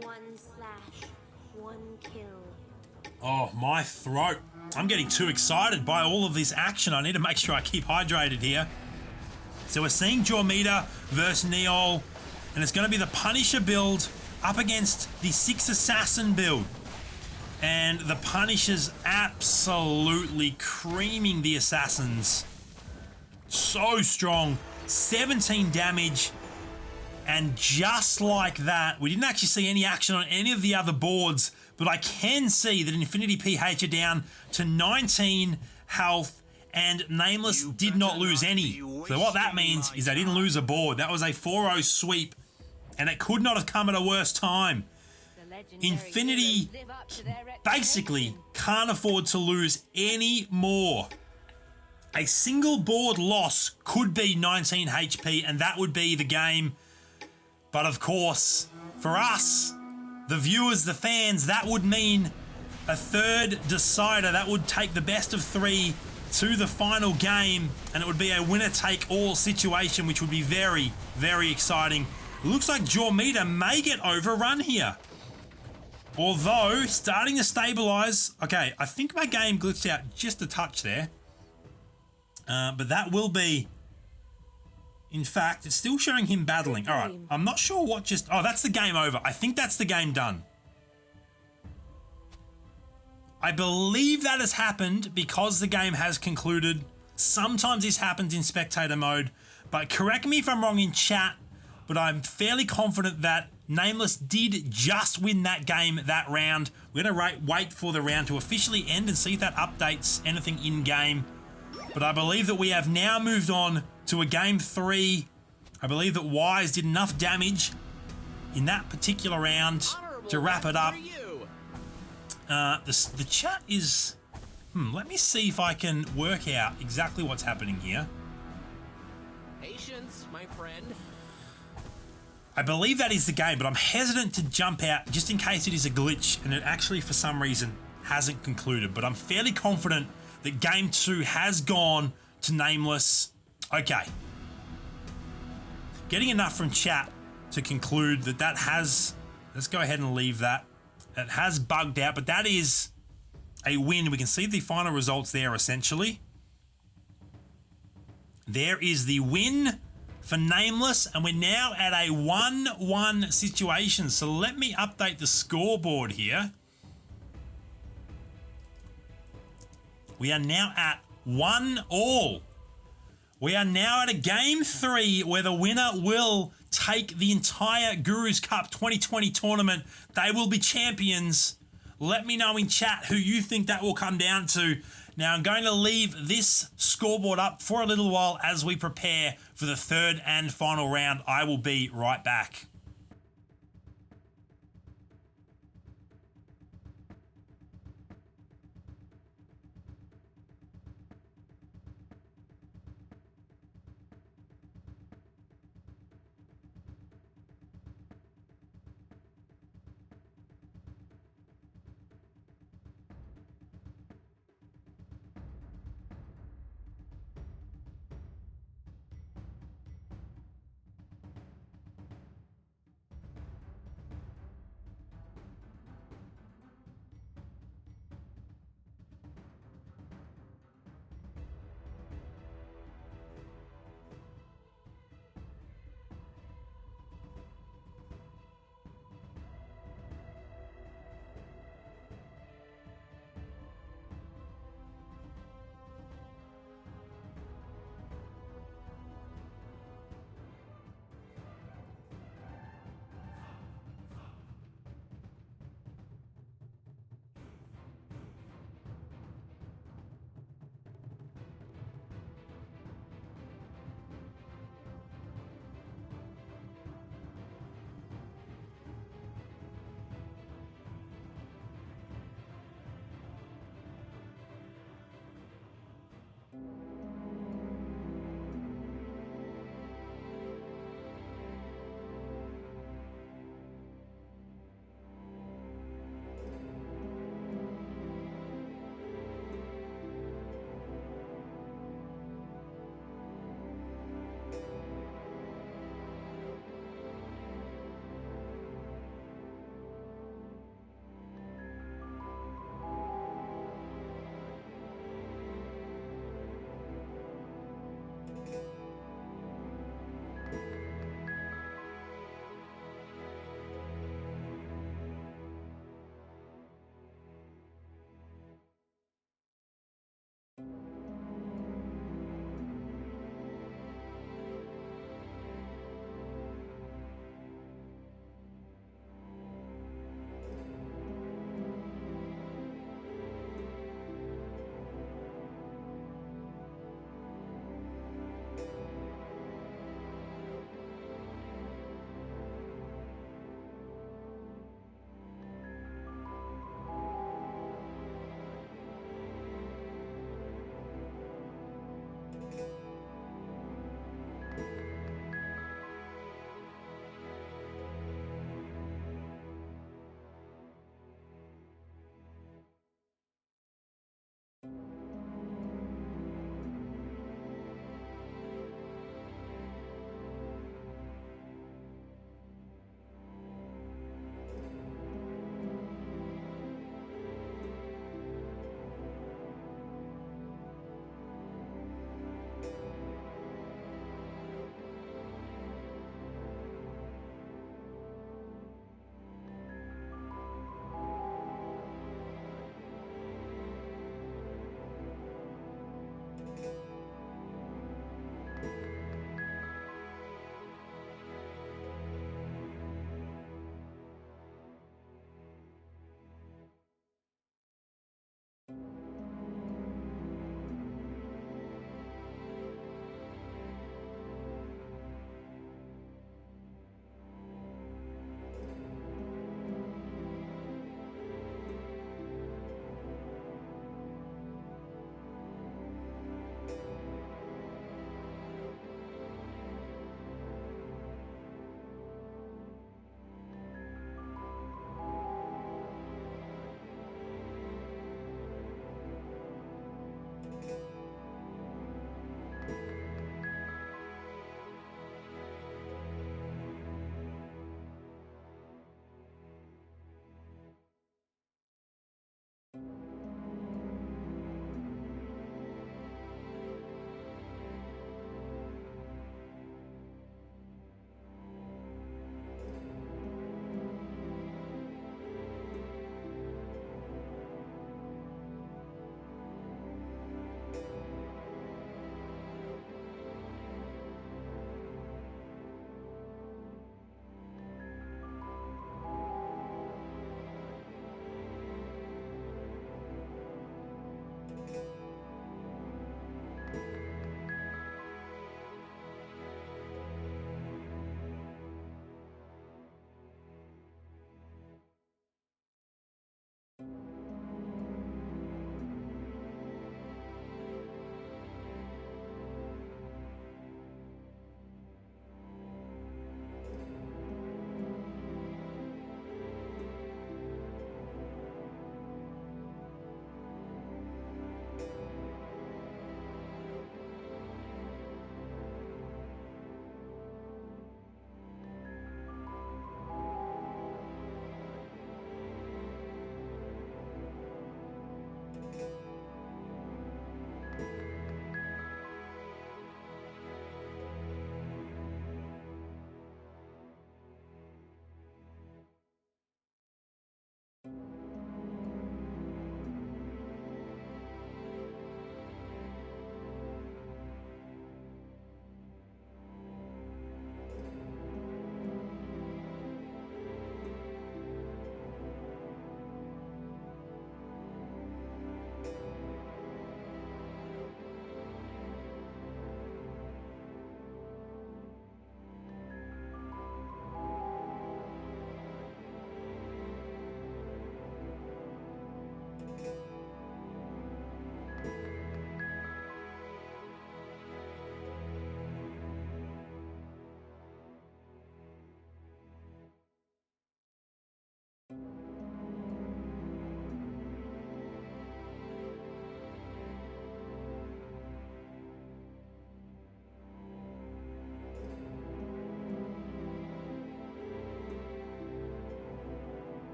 Speaker 2: 1 slash, 1 kill.
Speaker 1: Oh, my throat. I'm getting too excited by all of this action. I need to make sure I keep hydrated here. So we're seeing Jormita versus Neol, and it's going to be the Punisher build up against the 6 Assassin build. And the Punisher's absolutely creaming the Assassins. So strong. 17 damage. And just like that, we didn't actually see any action on any of the other boards, but I can see that Infinity PH are down to 19 health, and Nameless did not lose any. So what that means is they didn't lose a board. That was a 4-0 sweep, and it could not have come at a worse time. Infinity basically can't afford to lose any more. A single board loss could be 19 HP, and that would be the game. But of course, for us, the viewers, the fans, that would mean a third decider. That would take the best of 3 to the final game, and it would be a winner-take-all situation, which would be very, very exciting. It looks like Jormita may get overrun here. Although, starting to stabilize. Okay, I think my game glitched out just a touch there. But that will be... In fact, it's still showing him battling. All right, I'm not sure what just... Oh, that's the game over. I think that's the game done. I believe that has happened because the game has concluded. Sometimes this happens in spectator mode, but correct me if I'm wrong in chat, but I'm fairly confident that Nameless did just win that game, that round. We're going to wait for the round to officially end and see if that updates anything in-game. But I believe that we have now moved on to a game 3. I believe that Wise did enough damage in that particular round to wrap it up. The chat is... let me see if I can work out exactly what's happening here.
Speaker 3: Patience, my friend.
Speaker 1: I believe that is the game, but I'm hesitant to jump out just in case it is a glitch and it actually, for some reason, hasn't concluded. But I'm fairly confident that game 2 has gone to Nameless. Okay. Getting enough from chat to conclude that that has... Let's go ahead and leave that. It has bugged out, but that is a win. We can see the final results there, essentially. There is the win for Nameless, and we're now at a 1-1 situation. So let me update the scoreboard here. We are now at 1-1. We are now at a game 3 where the winner will take the entire Guru's Cup 2020 tournament. They will be champions. Let me know in chat who you think that will come down to. Now, I'm going to leave this scoreboard up for a little while as we prepare for the third and final round. I will be right back.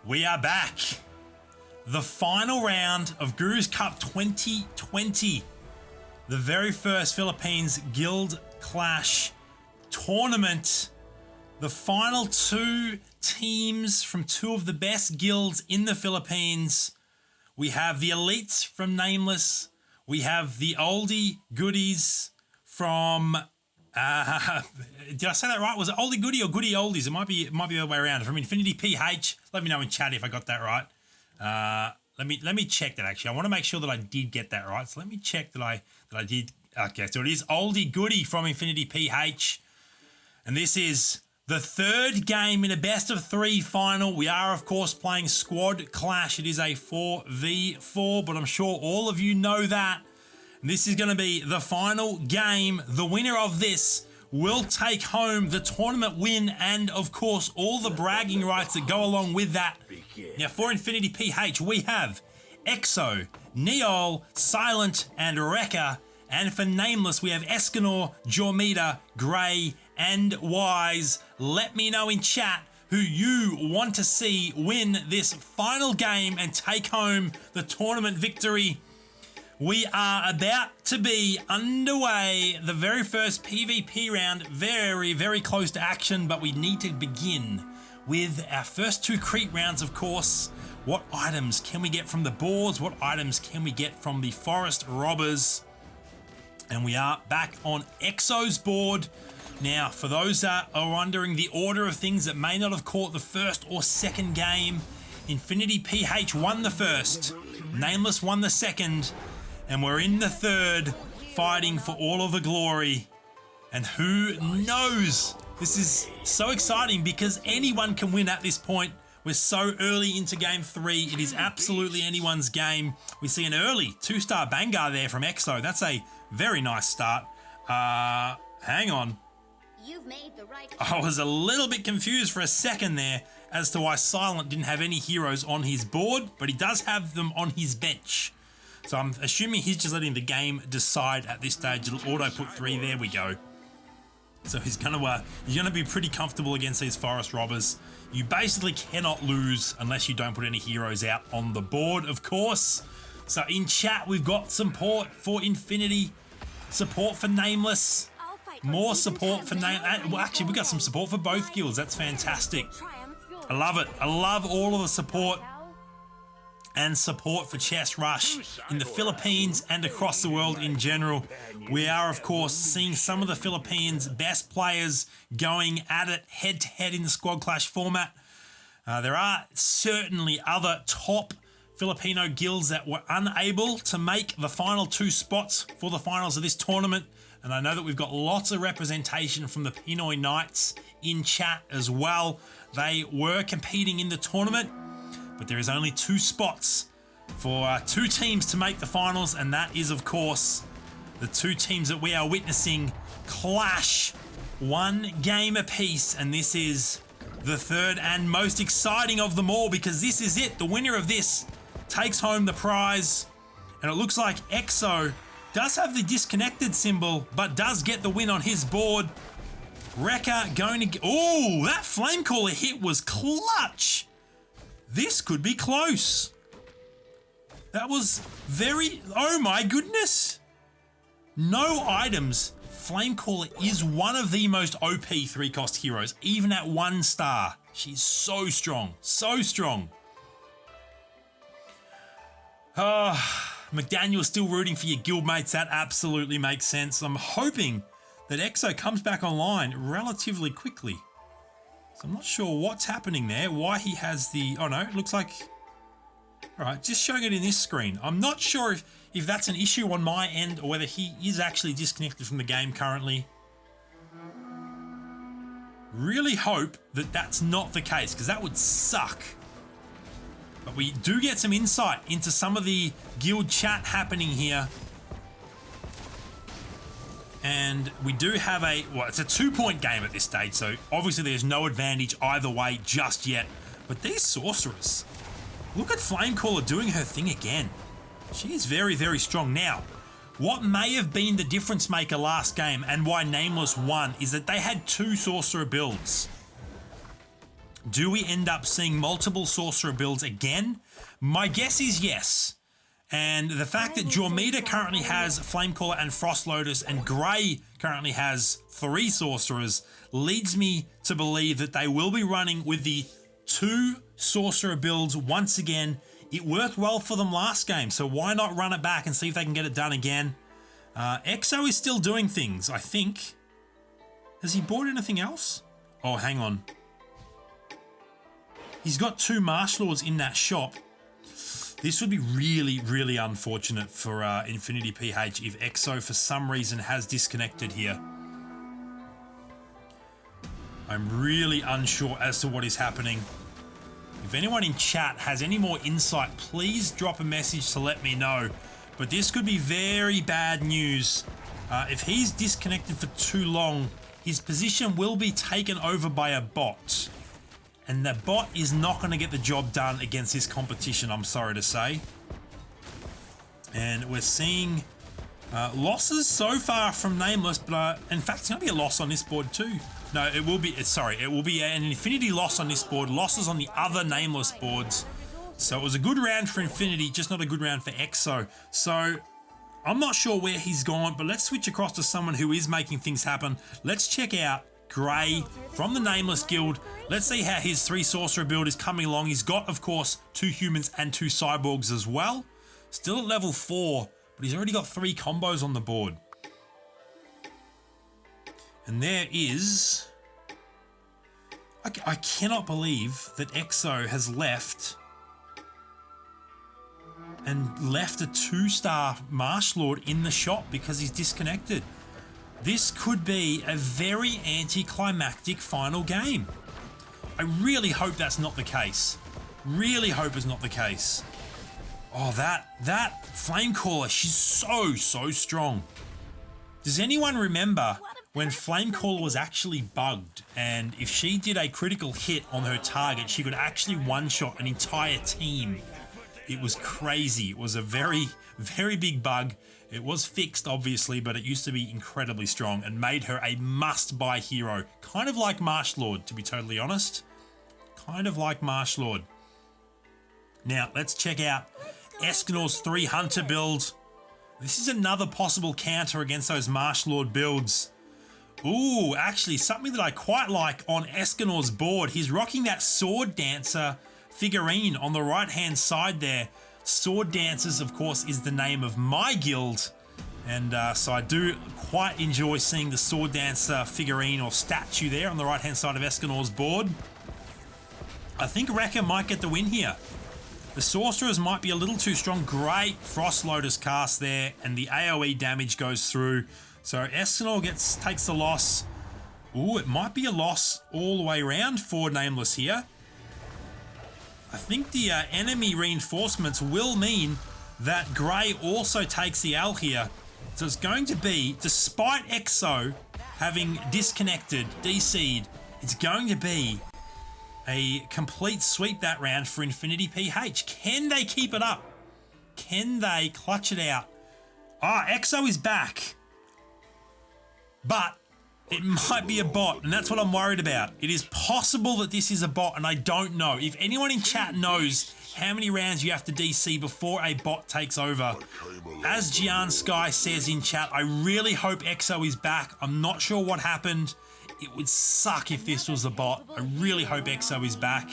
Speaker 1: We are back. The final round of Guru's Cup 2020. The very first Philippines Guild Clash tournament. The final two teams from two of the best guilds in the Philippines. We have the elites from Nameless. We have the oldie goodies from... did I say that right? Was it oldie goodie or goodie oldies? It might be the other way around. From Infinity PH. Let me know in chat if I got that right. Let me check that actually. I want to make sure that I did get that right. So let me check that I did. Okay, so it is oldie goodie from Infinity PH. And this is the third game in a best of 3 final. We are, of course, playing Squad Clash. It is a 4v4, but I'm sure all of you know that. And this is going to be the final game. The winner of this will take home the tournament win and, of course, all the bragging rights that go along with that. Now, for Infinity PH, we have Exo, Neol, Silent, and Rekka. And for Nameless, we have Escanor, Jormita, Grey, and Wise. Let me know in chat who you want to see win this final game and take home the tournament victory. We are about to be underway. The very first PvP round, very, very close to action, but we need to begin with our first 2 Crete rounds, of course. What items can we get from the boards? What items can we get from the forest robbers? And we are back on Exo's board. Now, for those that are wondering the order of things that may not have caught the first or second game, Infinity PH won the first, Nameless won the second, and we're in the third, fighting for all of the glory. And who knows? This is so exciting because anyone can win at this point. We're so early into game 3. It is absolutely anyone's game. We see an early 2-star Bangar there from Exo. That's a very nice start. Hang on.
Speaker 2: You've made the right
Speaker 1: I was a little bit confused for a second there as to why Silent didn't have any heroes on his board, but he does have them on his bench. So I'm assuming he's just letting the game decide at this stage. It'll auto put 3. There we go. So he's gonna be pretty comfortable against these forest robbers. You basically cannot lose unless you don't put any heroes out on the board, of course. So in chat, we've got support for Infinity, support for Nameless, more support for Nameless. Well, actually, we got some support for both guilds. That's fantastic. I love it. I love all of the support and support for Chess Rush in the Philippines and across the world in general. We are, of course, seeing some of the Philippines' best players going at it head-to-head in the Squad Clash format. There are certainly other top Filipino guilds that were unable to make the final 2 spots for the finals of this tournament. And I know that we've got lots of representation from the Pinoy Knights in chat as well. They were competing in the tournament, but there is only 2 spots for 2 teams to make the finals, and that is, of course, the 2 teams that we are witnessing clash 1 game apiece, and this is the third and most exciting of them all because this is it. The winner of this takes home the prize, and it looks like Exo does have the disconnected symbol, but does get the win on his board. Rekka going to... Oh, that Flamecaller hit was clutch. This could be close. That was very... Oh my goodness. No items. Flamecaller is one of the most OP 3-cost heroes, even at 1 star. She's so strong. So strong. McDaniel's still rooting for your guildmates. That absolutely makes sense. I'm hoping that Exo comes back online relatively quickly. So I'm not sure what's happening there, why he has the... Oh no, it looks like... Alright, just showing it in this screen. I'm not sure if that's an issue on my end or whether he is actually disconnected from the game currently. Really hope that that's not the case, because that would suck. But we do get some insight into some of the guild chat happening here. And we do have a... Well, it's a 2-point game at this stage, so obviously there's no advantage either way just yet. But these sorcerers... Look at Flamecaller doing her thing again. She is very, very strong. Now, what may have been the difference maker last game and why Nameless won is that they had 2 sorcerer builds. Do we end up seeing multiple sorcerer builds again? My guess is yes. And the fact that Jormita currently has Flamecaller and Frost Lotus and Grey currently has 3 sorcerers leads me to believe that they will be running with the 2 sorcerer builds once again. It worked well for them last game, so why not run it back and see if they can get it done again? Exo is still doing things, I think. Has he bought anything else? Oh, hang on. He's got 2 Marsh Lords in that shop. This would be really, really unfortunate for Infinity PH if Exo for some reason has disconnected here. I'm really unsure as to what is happening. If anyone in chat has any more insight, please drop a message to let me know. But this could be very bad news. If he's disconnected for too long, his position will be taken over by a bot. And the bot is not going to get the job done against this competition, I'm sorry to say. And we're seeing losses so far from Nameless, but in fact, it's going to be a loss on this board too. No, it will be, it will be an Infinity loss on this board, losses on the other Nameless boards. So it was a good round for Infinity, just not a good round for Exo. So I'm not sure where he's gone, but let's switch across to someone who is making things happen. Let's check out Grey from the Nameless guild. Let's see how his 3 sorcerer build is coming along. He's got, of course, 2 humans and 2 cyborgs as well. Still at level 4, but he's already got 3 combos on the board. And there is... I cannot believe that Exo has left a 2-star Marsh Lord in the shop because he's disconnected. This could be a very anticlimactic final game. I really hope that's not the case. Really hope it's not the case. Oh, that Flamecaller, she's so strong. Does anyone remember when Flamecaller was actually bugged, and if she did a critical hit on her target, she could actually one-shot an entire team? It was crazy. It was a very, very big bug. It was fixed, obviously, but it used to be incredibly strong and made her a must-buy hero. Kind of like Marsh Lord, to be totally honest. Kind of like Marsh Lord. Now, let's check out Escanor's 3 Hunter build. This is another possible counter against those Marsh Lord builds. Ooh, actually, something that I quite like on Escanor's board. He's rocking that Sword Dancer figurine on the right-hand side there. Sword Dancers, of course, is the name of my guild. And so I do quite enjoy seeing the Sword Dancer figurine or statue there on the right-hand side of Escanor's board. I think Rekka might get the win here. The Sorcerers might be a little too strong. Great Frost Lotus cast there, and the AoE damage goes through. So Escanor takes the loss. Ooh, it might be a loss all the way around for Nameless here. I think the enemy reinforcements will mean that Grey also takes the L here. So it's going to be, despite Exo having disconnected, DC'd, it's going to be a complete sweep that round for Infinity PH. Can they keep it up? Can they clutch it out? Ah, Exo is back. But it might be a bot, and that's what I'm worried about. It is possible that this is a bot, and I don't know. If anyone in chat knows how many rounds you have to DC before a bot takes over, as Gian Sky says in chat, I really hope Exo is back. I'm not sure what happened. It would suck if this was a bot. I really hope Exo is back.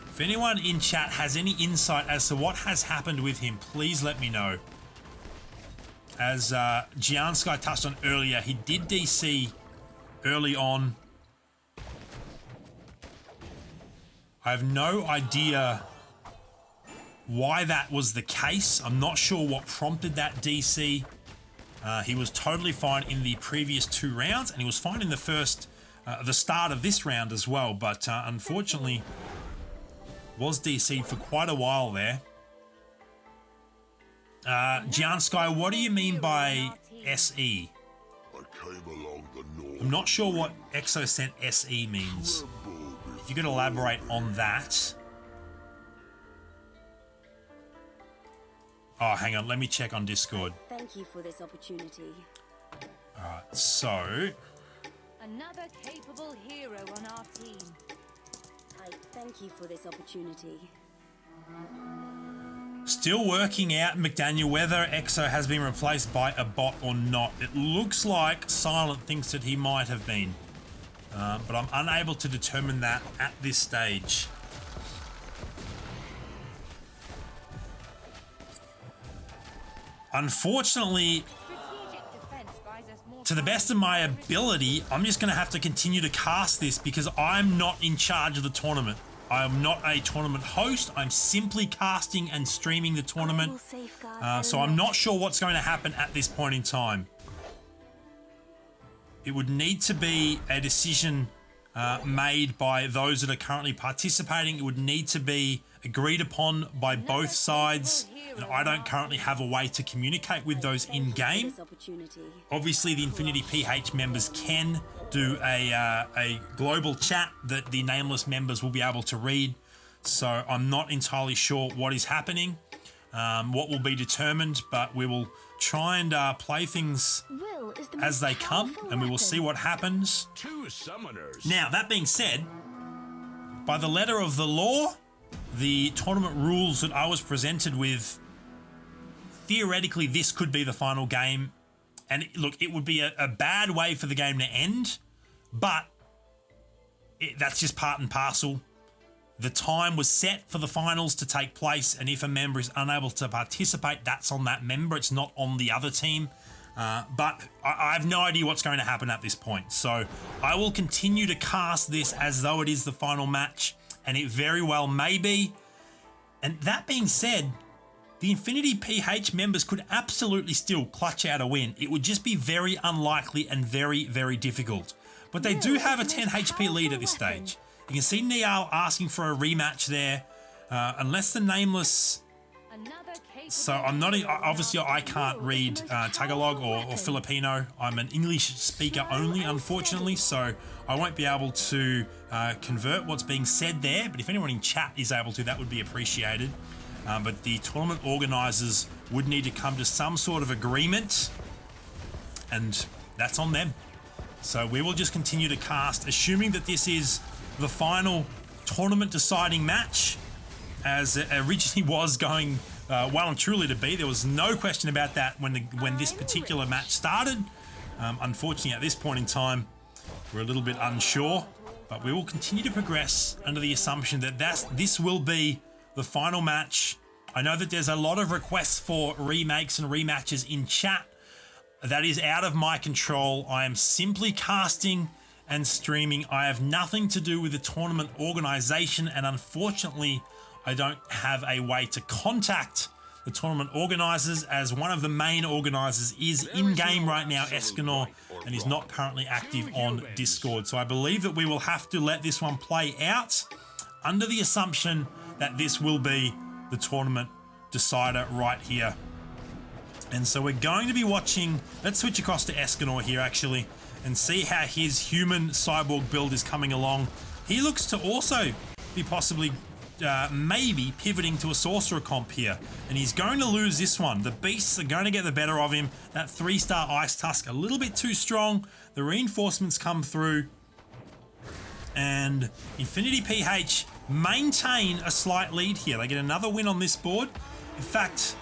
Speaker 1: If anyone in chat has any insight as to what has happened with him, please let me know. As Gian Sky touched on earlier, he did DC early on. I have no idea why that was the case. I'm not sure what prompted that DC. He was totally fine in the previous 2 rounds, and he was fine in the start of this round as well, but unfortunately was DC'd for quite a while there. Gian Sky, what do you mean by SE? I'm not sure what Exo sent SE means. If you could elaborate on that. Oh, hang on, let me check on Discord.
Speaker 2: Thank you for this opportunity.
Speaker 1: Alright, so
Speaker 3: Another capable hero on our team.
Speaker 2: I thank you for this opportunity.
Speaker 1: Still working out, McDaniel, whether Exo has been replaced by a bot or not. It looks like Silent thinks that he might have been. But I'm unable to determine that at this stage. Unfortunately, to the best of my ability, I'm just going to have to continue to cast this because I'm not in charge of the tournament. I am not a tournament host. I'm simply casting and streaming the tournament. So I'm not sure what's going to happen at this point in time. It would need to be a decision made by those that are currently participating. It would need to be agreed upon by both sides. And I don't currently have a way to communicate with those in-game. Obviously, the Infinity PH members can do a global chat that the Nameless members will be able to read. So I'm not entirely sure what is happening, what will be determined, but we will try and play things as they come, and we will see what happens. Now, that being said, by the letter of the law, the tournament rules that I was presented with, theoretically, this could be the final game. And look, it would be a bad way for the game to end, but that's just part and parcel. The time was set for the finals to take place, and if a member is unable to participate, that's on that member. It's not on the other team. But I have no idea what's going to happen at this point. So I will continue to cast this as though it is the final match, and it very well may be. And that being said, the Infinity PH members could absolutely still clutch out a win. It would just be very unlikely and very, very difficult. But they do have a 10 HP lead at this stage. You can see Niall asking for a rematch there. Unless the Nameless... So I'm not... Obviously, I can't read Tagalog or Filipino. I'm an English speaker only, unfortunately. So I won't be able to convert what's being said there. But if anyone in chat is able to, that would be appreciated. But the tournament organisers would need to come to some sort of agreement, and that's on them. So we will just continue to cast, assuming that this is the final tournament deciding match, as it originally was going well and truly to be. There was no question about that when this particular match started. Unfortunately, at this point in time, we're a little bit unsure, but we will continue to progress under the assumption that this will be the final match. I know that there's a lot of requests for remakes and rematches in chat. That is out of my control. I am simply casting and streaming. I have nothing to do with the tournament organization, and unfortunately, I don't have a way to contact the tournament organizers, as one of the main organizers is in-game right now, Escanor, and is not currently active on Discord. So I believe that we will have to let this one play out under the assumption that this will be the tournament decider right here. And so we're going to be watching, let's switch across to Escanor here actually, and see how his human cyborg build is coming along. He looks to also be possibly maybe pivoting to a sorcerer comp here, and he's going to lose this one. The beasts are going to get the better of him. That 3-star Ice Tusk a little bit too strong. The reinforcements come through, and Infinity PH maintain a slight lead here. They get another win on this board. In fact,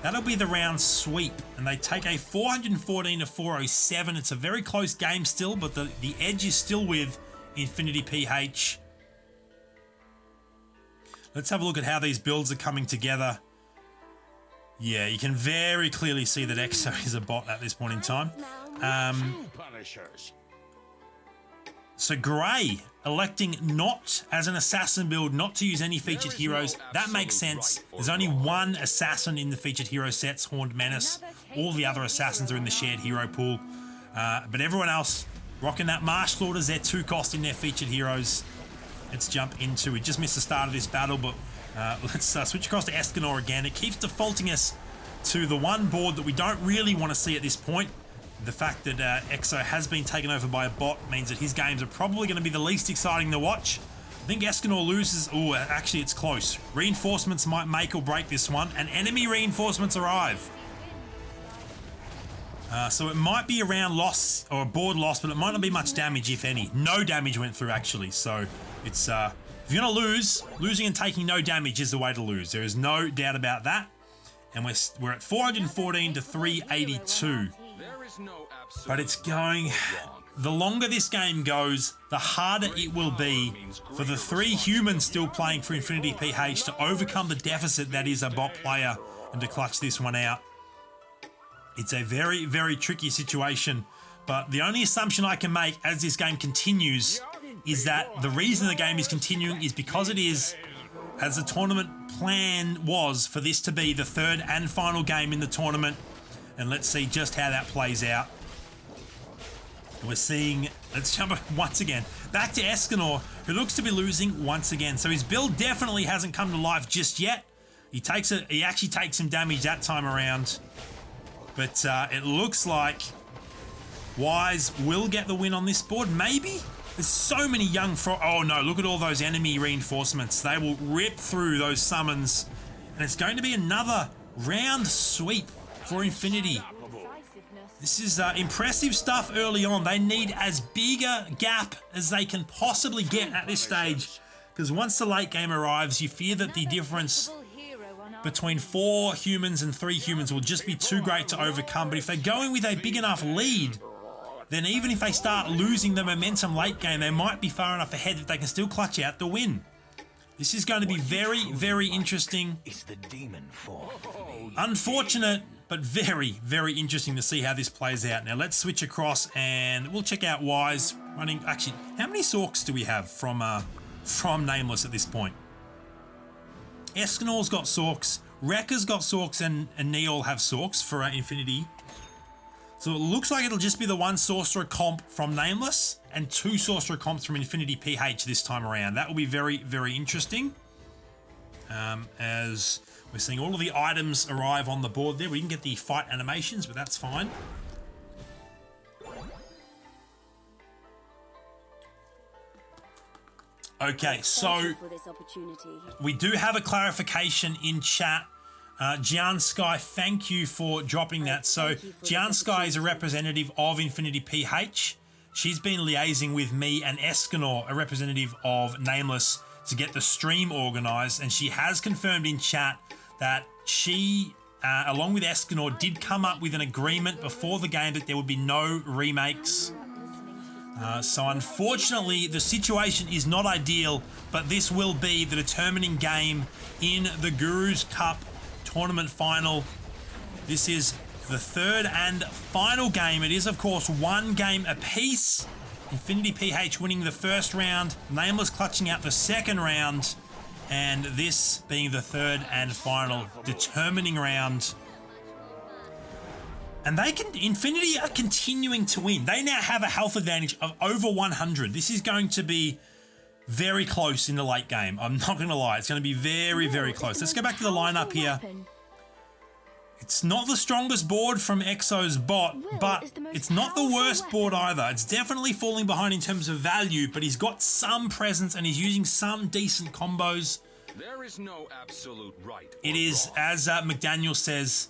Speaker 1: that'll be the round sweep, and they take a 414 to 407. It's a very close game still, but the edge is still with Infinity PH. Let's have a look at how these builds are coming together. Yeah, you can very clearly see that Exo is a bot at this point in time. So Grey electing not as an assassin build, not to use any featured heroes. That makes sense. There's only one assassin in the featured hero sets, Horned Menace. All the other assassins are in the shared hero pool. But everyone else rocking that Marsh Slaughters, their 2 cost in their featured heroes. Let's jump into, we just missed the start of this battle, but let's switch across to Escanor again. It keeps defaulting us to the one board that we don't really want to see at this point. The fact that Exo has been taken over by a bot means that his games are probably going to be the least exciting to watch. I think Escanor loses. Oh, actually, it's close. Reinforcements might make or break this one, and enemy reinforcements arrive. So it might be a round loss or a board loss, but it might not be much damage, if any. No damage went through, actually. So it's if you're going to lose, losing and taking no damage is the way to lose. There is no doubt about that. And we're at 414 to 382. But it's going... The longer this game goes, the harder it will be for the 3 humans still playing for Infinity PH to overcome the deficit that is a bot player and to clutch this one out. It's a very, very tricky situation, but the only assumption I can make as this game continues is that the reason the game is continuing is because it is, as the tournament plan was, for this to be the 3rd and final game in the tournament. And let's see just how that plays out. We're seeing, let's jump once again back to Escanor, who looks to be losing once again. So his build definitely hasn't come to life just yet. He actually takes some damage that time around, but it looks like Wise will get the win on this board. Maybe there's so many young oh no, look at all those enemy reinforcements. They will rip through those summons, and it's going to be another round sweep for Infinity. This is impressive stuff early on. They need as big a gap as they can possibly get at this stage, because once the late game arrives, you fear that the difference between 4 humans and 3 humans will just be too great to overcome. But if they're going with a big enough lead, then even if they start losing the momentum late game, they might be far enough ahead that they can still clutch out the win. This is going to be very, very interesting. Unfortunate, but very, very interesting to see how this plays out. Now let's switch across and we'll check out Wise running. Actually, how many Sorks do we have from Nameless at this point? Escanor's got Sorks, Rekka's got Sorks, and Neil have Sorks for Infinity. So it looks like it'll just be the 1 Sorcerer comp from Nameless and 2 Sorcerer comps from Infinity PH this time around. That will be very, very interesting. As we're seeing all of the items arrive on the board there. We didn't get the fight animations, but that's fine. Okay, so we do have a clarification in chat. Jian Sky, thank you for dropping that. So Jian Sky is a representative of Infinity PH. She's been liaising with me and Escanor, a representative of Nameless, to get the stream organised, and she has confirmed in chat that she, along with Escanor, did come up with an agreement before the game that there would be no remakes. So unfortunately, the situation is not ideal, but this will be the determining game in the Guru's Cup tournament final. This is the 3rd and final game. It is, of course, 1 game apiece. Infinity PH winning the 1st round, Nameless clutching out the 2nd round, and this being the 3rd and final determining round. And Infinity are continuing to win. They now have a health advantage of over 100. This is going to be very close in the late game. I'm not going to lie. It's going to be very, very close. Let's go back to the lineup here. It's not the strongest board from Exo's bot, but it's not the worst board either. It's definitely falling behind in terms of value, but he's got some presence and he's using some decent combos.
Speaker 4: There is no absolute right.
Speaker 1: It is, as McDaniel says,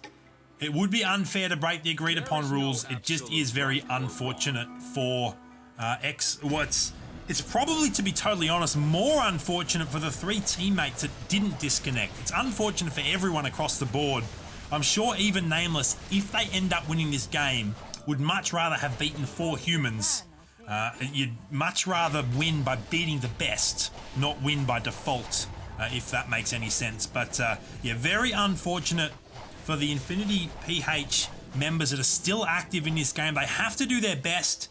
Speaker 1: it would be unfair to break the agreed upon rules. It just is very unfortunate for it's probably, to be totally honest, more unfortunate for the 3 teammates that didn't disconnect. It's unfortunate for everyone across the board. I'm sure even Nameless, if they end up winning this game, would much rather have beaten 4 humans. You'd much rather win by beating the best, not win by default, if that makes any sense. But yeah, very unfortunate for the Infinity PH members that are still active in this game. They have to do their best,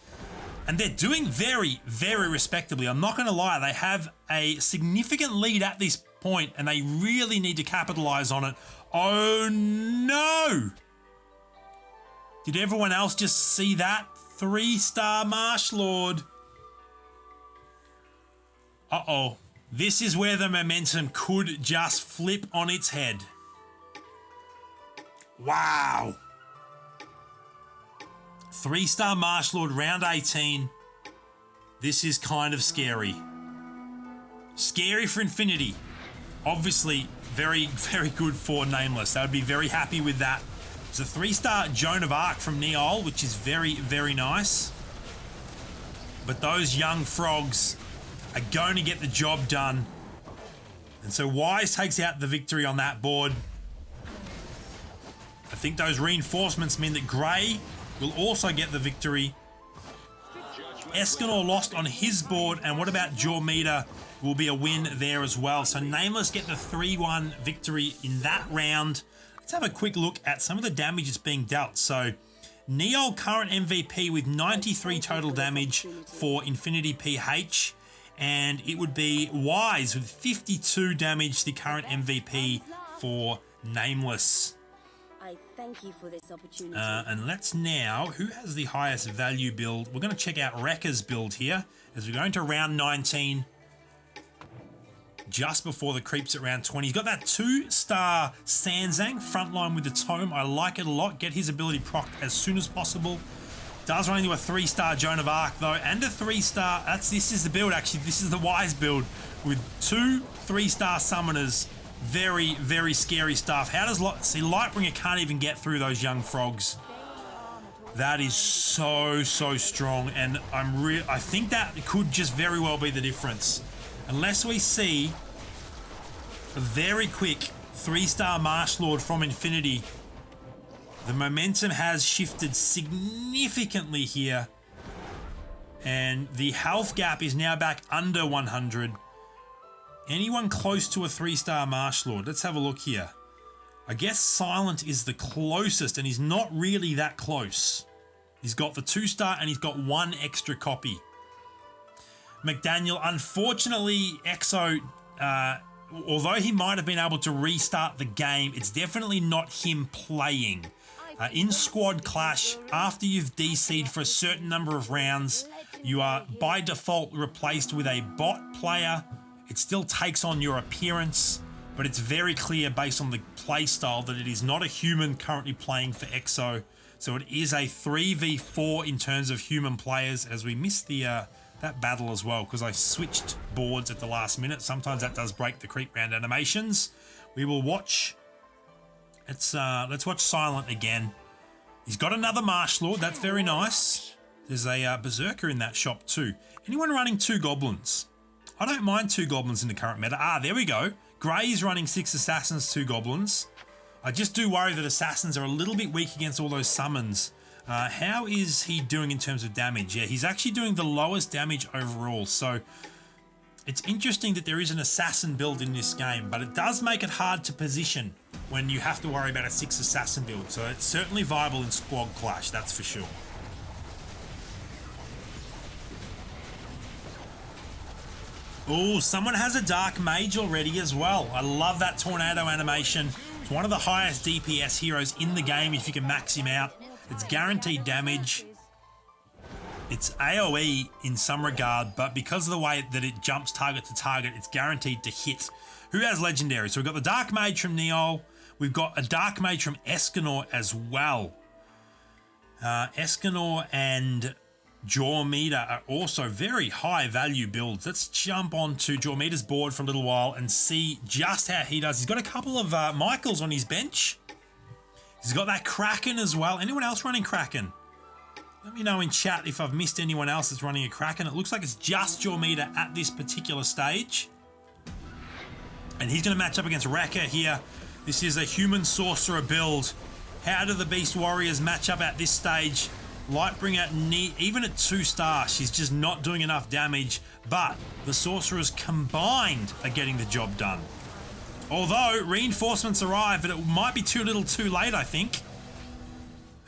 Speaker 1: and they're doing very, very respectably. I'm not going to lie, they have a significant lead at this point, and they really need to capitalize on it. Oh no! Did everyone else just see that? 3-star Marsh Lord. Uh-oh. This is where the momentum could just flip on its head. Wow. 3-star Marsh Lord, round 18. This is kind of scary. Scary for Infinity. Obviously, very, very good for Nameless. They would be very happy with that. It's a 3-star Joan of Arc from Neol, which is very, very nice. But those young frogs are going to get the job done. And so Wise takes out the victory on that board. I think those reinforcements mean that Grey will also get the victory. Escanor lost on his board, and what about Jormita will be a win there as well. So Nameless get the 3-1 victory in that round. Let's have a quick look at some of the damage that's being dealt. So Neol, current MVP with 93 total damage for Infinity PH, and it would be Wise with 52 damage, the current MVP for Nameless.
Speaker 2: I thank you for this opportunity.
Speaker 1: And let's now, who has the highest value build? We're going to check out Rekka's build here as we go into round 19. Just before the creeps at round 20. He's got that 2-star Sanzang frontline with the tome. I like it a lot. Get his ability procced as soon as possible. Does run into a 3-star Joan of Arc though, and a 3-star. This is the build actually. This is the Wise build with 2 3-star summoners. Very, very scary stuff. How does Lightbringer can't even get through those young frogs. That is so strong, and I think that could just very well be the difference. Unless we see a very quick 3-star Marshallord from Infinity, the momentum has shifted significantly here, and the health gap is now back under 100. Anyone close to a 3-star Marshallord? Let's have a look here. I guess Silent is the closest, and he's not really that close. He's got the 2-star and he's got 1 extra copy. McDaniel, unfortunately, Exo, although he might have been able to restart the game, it's definitely not him playing. In Squad Clash, after you've DC'd for a certain number of rounds, you are by default replaced with a bot player. It still takes on your appearance, but it's very clear based on the play style that it is not a human currently playing for Exo. So it is a 3v4 in terms of human players, as we missed the that battle as well because I switched boards at the last minute. Sometimes that does break the creep round animations. We will watch. Let's watch Silent again. He's got another Marshallord. That's very nice. There's a Berserker in that shop too. Anyone running 2 goblins? I don't mind 2 goblins in the current meta. There we go. Grey's running 6 assassins, 2 goblins. I just do worry that assassins are a little bit weak against all those summons. How is he doing in terms of damage? Yeah, he's actually doing the lowest damage overall. So it's interesting that there is an assassin build in this game, but it does make it hard to position when you have to worry about a 6 assassin build. So it's certainly viable in Squad Clash, that's for sure. Oh, someone has a Dark Mage already as well. I love that tornado animation. It's one of the highest DPS heroes in the game if you can max him out. It's guaranteed damage. It's AoE in some regard, but because of the way that it jumps target to target, it's guaranteed to hit. Who has legendary? So we've got the Dark Mage from Neol. We've got a Dark Mage from Escanor as well. Escanor and Jormita are also very high value builds. Let's jump onto Jormita's board for a little while and see just how he does. He's got a couple of Michaels on his bench. He's got that Kraken as well. Anyone else running Kraken? Let me know in chat if I've missed anyone else that's running a Kraken. It looks like it's just Jormita at this particular stage. And he's going to match up against Rekka here. This is a human sorcerer build. How do the Beast Warriors match up at this stage? Lightbringer, even at 2-star, she's just not doing enough damage. But the sorcerers combined are getting the job done. Although reinforcements arrive, but it might be too little too late, I think.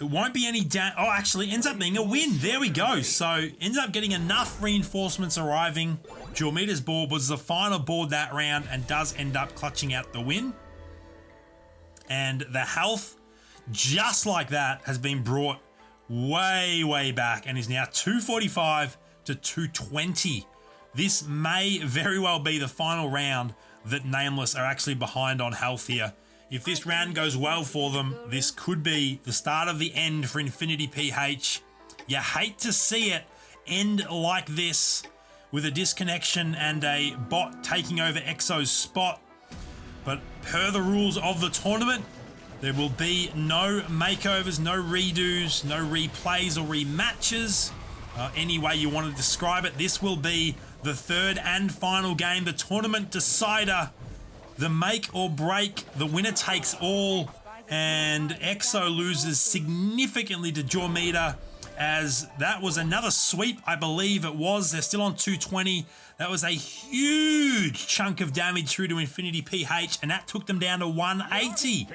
Speaker 1: It won't be any damage. Oh, actually, ends up being a win. There we go. So, ends up getting enough reinforcements arriving. Jormita's board was the final board that round and does end up clutching out the win. And the health, just like that, has been brought way back and is now 245 to 220. This may very well be the final round that Nameless are actually behind on health here. If this round goes well for them, this could be the start of the end for Infinity PH. You hate to see it end like this with a disconnection and a bot taking over Exo's spot. But per the rules of the tournament, There will be no makeovers, no redos, no replays or rematches. Any way you want to describe it, this will be the third and final game, the tournament decider, the make or break, the winner takes all, and EXO loses significantly to Jormita, as that was another sweep, I believe it was. They're still on 220. That was a huge chunk of damage through to Infinity PH, and that took them down to 180.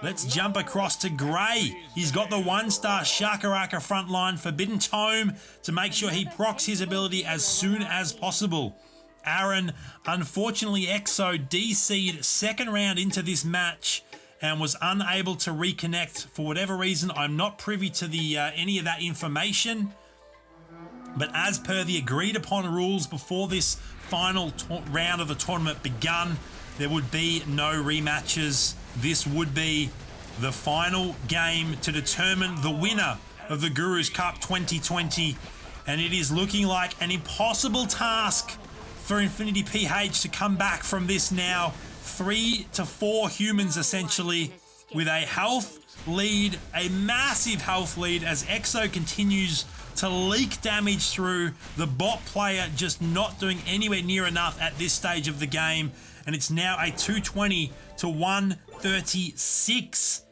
Speaker 1: Let's jump across to Gray. He's got the 1-star Shakaraka frontline Forbidden Tome to make sure he procs his ability as soon as possible. Aaron, unfortunately, EXO DC'd second round into this match and was unable to reconnect for whatever reason. I'm not privy to the any of that information, but as per the agreed upon rules before this final round of the tournament begun, there would be no rematches. This would be the final game to determine the winner of the Guru's Cup 2020, and it is looking like an impossible task for Infinity PH to come back from this now. 3 to 4 humans essentially with a health lead, a massive health lead, as EXO continues to leak damage through. The bot player just not doing anywhere near enough at this stage of the game, and it's now a 220 to 136.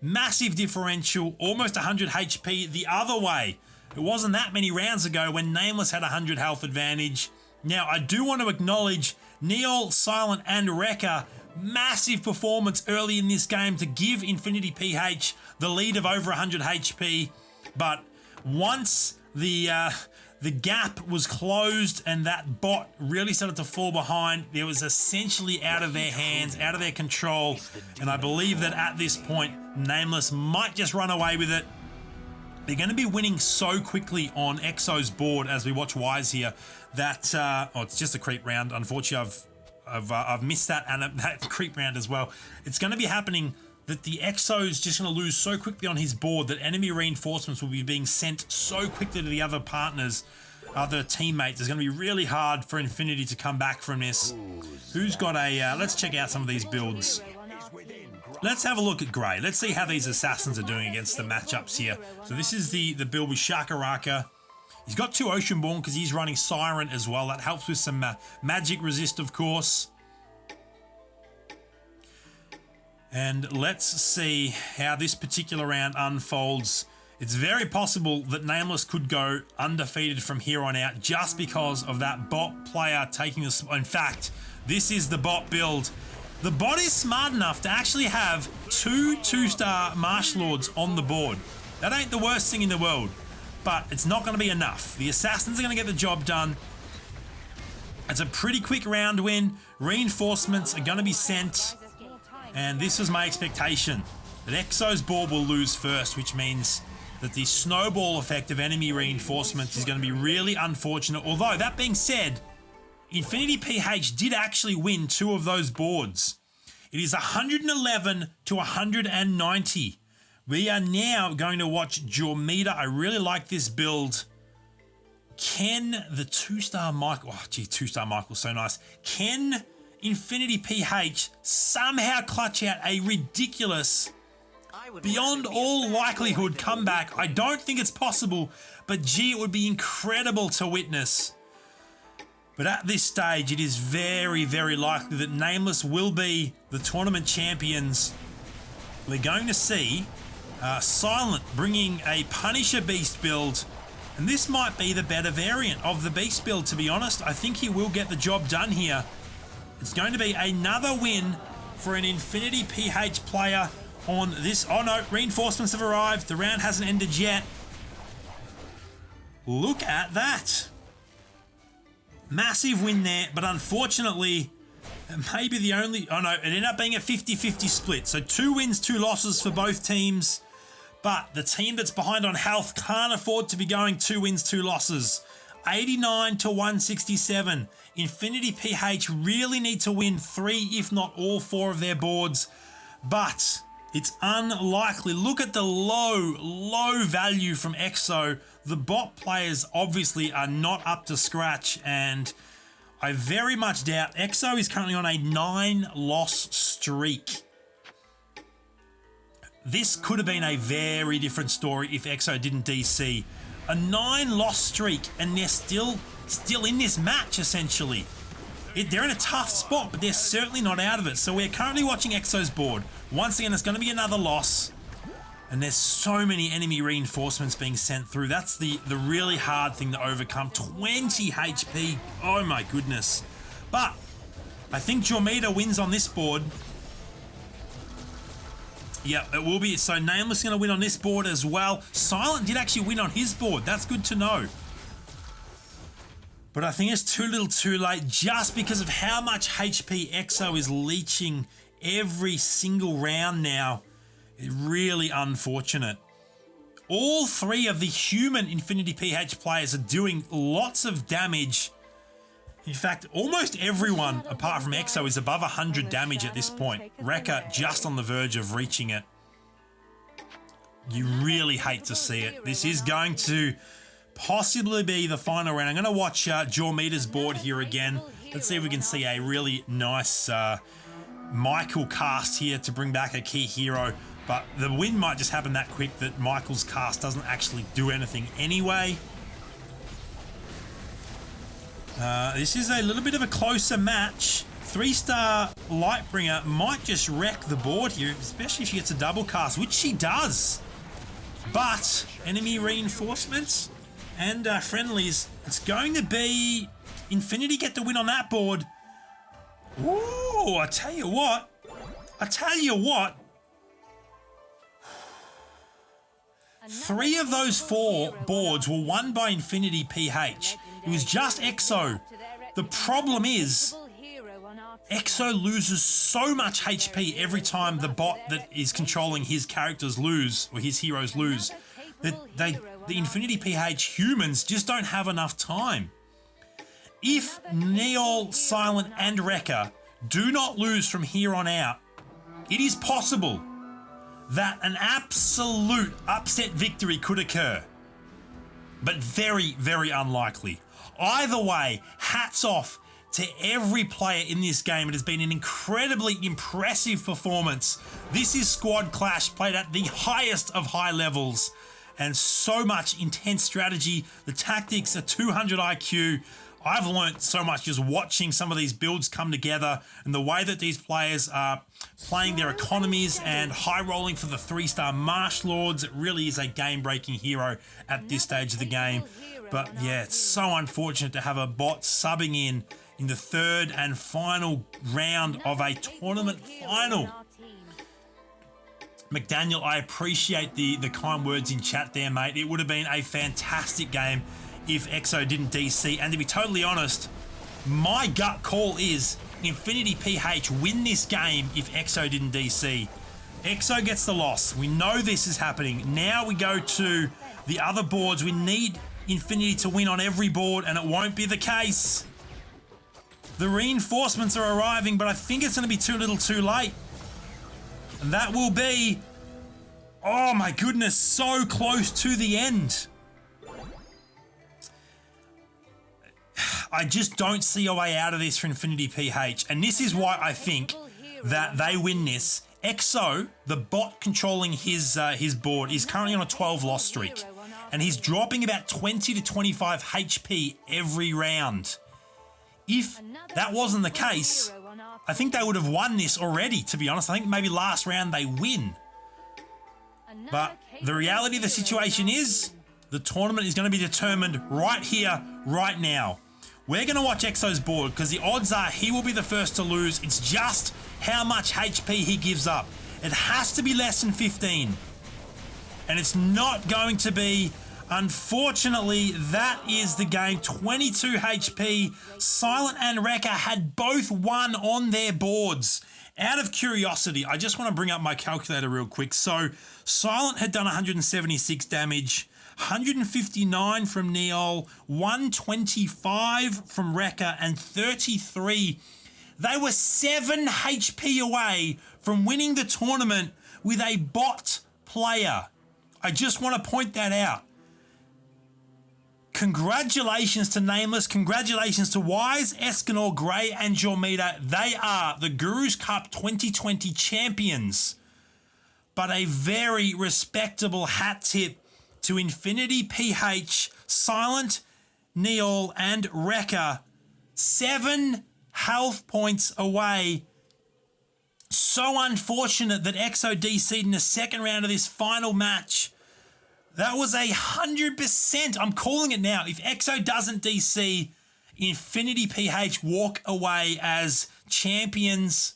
Speaker 1: Massive differential, almost 100 HP the other way. It wasn't that many rounds ago when Nameless had 100 health advantage. Now, I do want to acknowledge Neol, Silent, and Rekka. Massive performance early in this game to give Infinity PH the lead of over 100 HP. But once the gap was closed and that bot really started to fall behind, it was essentially out of their hands, out of their control. And I believe that at this point, Nameless might just run away with it. They're going to be winning so quickly on EXO's board as we watch Wise here that it's just a creep round. Unfortunately, I've missed that, and that creep round as well. It's going to be happening that the EXO's just going to lose so quickly on his board that enemy reinforcements will be being sent so quickly to the other partners, other teammates. It's going to be really hard for Infinity to come back from this. Who's got a... let's check out some of these builds. Let's have a look at Gray. Let's see how these assassins are doing against the matchups here. So this is the build with Shakaraka. He's got 2 Oceanborn because he's running Siren as well. That helps with some magic resist, of course. And let's see how this particular round unfolds. It's very possible that Nameless could go undefeated from here on out just because of that bot player taking this. In fact, this is the bot build. The bot is smart enough to actually have 2 2-star Marsh Lords on the board. That ain't the worst thing in the world, but it's not going to be enough. The Assassins are going to get the job done. It's a pretty quick round win. Reinforcements are going to be sent, and this is my expectation, that EXO's board will lose first, which means that the snowball effect of enemy reinforcements is going to be really unfortunate. Although, that being said, Infinity PH did actually win 2 of those boards. It is 111 to 190. We are now going to watch Jormita. I really like this build. Can the 2-star Michael... Oh, gee, 2-star Michael's so nice. Can Infinity PH somehow clutch out a ridiculous, beyond all likelihood comeback? I don't think it's possible, but gee, it would be incredible to witness. But at this stage, it is very, very likely that Nameless will be the tournament champions. We're going to see Silent bringing a Punisher Beast build, and this might be the better variant of the Beast build, to be honest. I think he will get the job done here. It's going to be another win for an Infinity PH player on this. Oh no, reinforcements have arrived. The round hasn't ended yet. Look at that. Massive win there, but unfortunately, maybe the only... Oh no, it ended up being a 50-50 split. So 2 wins, 2 losses for both teams. But the team that's behind on health can't afford to be going 2 wins, 2 losses. 89 to 167. Infinity PH really need to win 3, if not all 4 of their boards. But it's unlikely. Look at the low value from EXO. The bot players obviously are not up to scratch, and I very much doubt... EXO is currently on a 9-loss streak. this could have been a very different story if EXO didn't DC. A 9-loss streak, and they're still in this match, essentially. They're in a tough spot, but they're certainly not out of it. So we're currently watching EXO's board. Once again, it's going to be another loss. And there's so many enemy reinforcements being sent through. That's the really hard thing to overcome. 20 HP. Oh my goodness. But I think Jormida wins on this board. Yeah, it will be. So Nameless is going to win on this board as well. Silent did actually win on his board. That's good to know. But I think it's too little too late just because of how much HP EXO is leeching every single round now. It's really unfortunate. All three of the human Infinity PH players are doing lots of damage. In fact, almost everyone, apart from EXO, is above 100 damage at this point. Rekka just on the verge of reaching it. You really hate to see it. This is going to possibly be the final round. I'm going to watch Jormida's board here again. Let's see if we can see a really nice Michael cast here to bring back a key hero. But the win might just happen that quick that Michael's cast doesn't actually do anything anyway. This is a little bit of a closer match. 3-star Lightbringer might just wreck the board here, especially if she gets a double cast, which she does. But enemy reinforcements and friendlies, it's going to be Infinity get the win on that board. Ooh, I tell you what. Three of those 4 boards were won by Infinity PH. It was just EXO. The problem is, EXO loses so much HP every time the bot that is controlling his characters lose, or his heroes lose, that the Infinity PH humans just don't have enough time. If Neol, Silent, and Rekka do not lose from here on out, it is possible that an absolute upset victory could occur. But very, very unlikely. Either way, hats off to every player in this game. It has been an incredibly impressive performance. This is Squad Clash played at the highest of high levels, and so much intense strategy. The tactics are 200 IQ. I've learnt so much just watching some of these builds come together and the way that these players are playing their economies and high rolling for the 3-star Marsh Lords. It really is a game-breaking hero at this stage of the game. But yeah, it's so unfortunate to have a bot subbing in the 3rd and final round of a tournament final. McDaniel, I appreciate the kind words in chat there, mate. It would have been a fantastic game if EXO didn't DC, and to be totally honest, my gut call is Infinity PH win this game if EXO didn't DC. EXO gets the loss. We know this is happening. Now we go to the other boards. We need Infinity to win on every board, and it won't be the case. The reinforcements are arriving, but I think it's going to be too little too late. And that will be, oh my goodness, so close to the end. I just don't see a way out of this for Infinity PH. And this is why I think that they win this. EXO, the bot controlling his board, is currently on a 12-loss streak. And he's dropping about 20 to 25 HP every round. If that wasn't the case, I think they would have won this already, to be honest. I think maybe last round they win. But the reality of the situation is the tournament is going to be determined right here, right now. We're going to watch EXO's board because the odds are he will be the first to lose. It's just how much HP he gives up. It has to be less than 15. And it's not going to be. Unfortunately, that is the game. 22 HP. Silent and Rekka had both won on their boards. Out of curiosity, I just want to bring up my calculator real quick. So Silent had done 176 damage. 159 from Neol, 125 from Rekka, and 33. They were 7 HP away from winning the tournament with a bot player. I just want to point that out. Congratulations to Nameless. Congratulations to Wise, Escanor, Grey, and Jormida. They are the Guru's Cup 2020 champions. but a very respectable hat tip to Infinity PH, Silent, Neol, and Wrecker. 7 health points away. So unfortunate that EXO DC'd in the second round of this final match. That was 100%. I'm calling it now. If EXO doesn't DC, Infinity PH walk away as champions.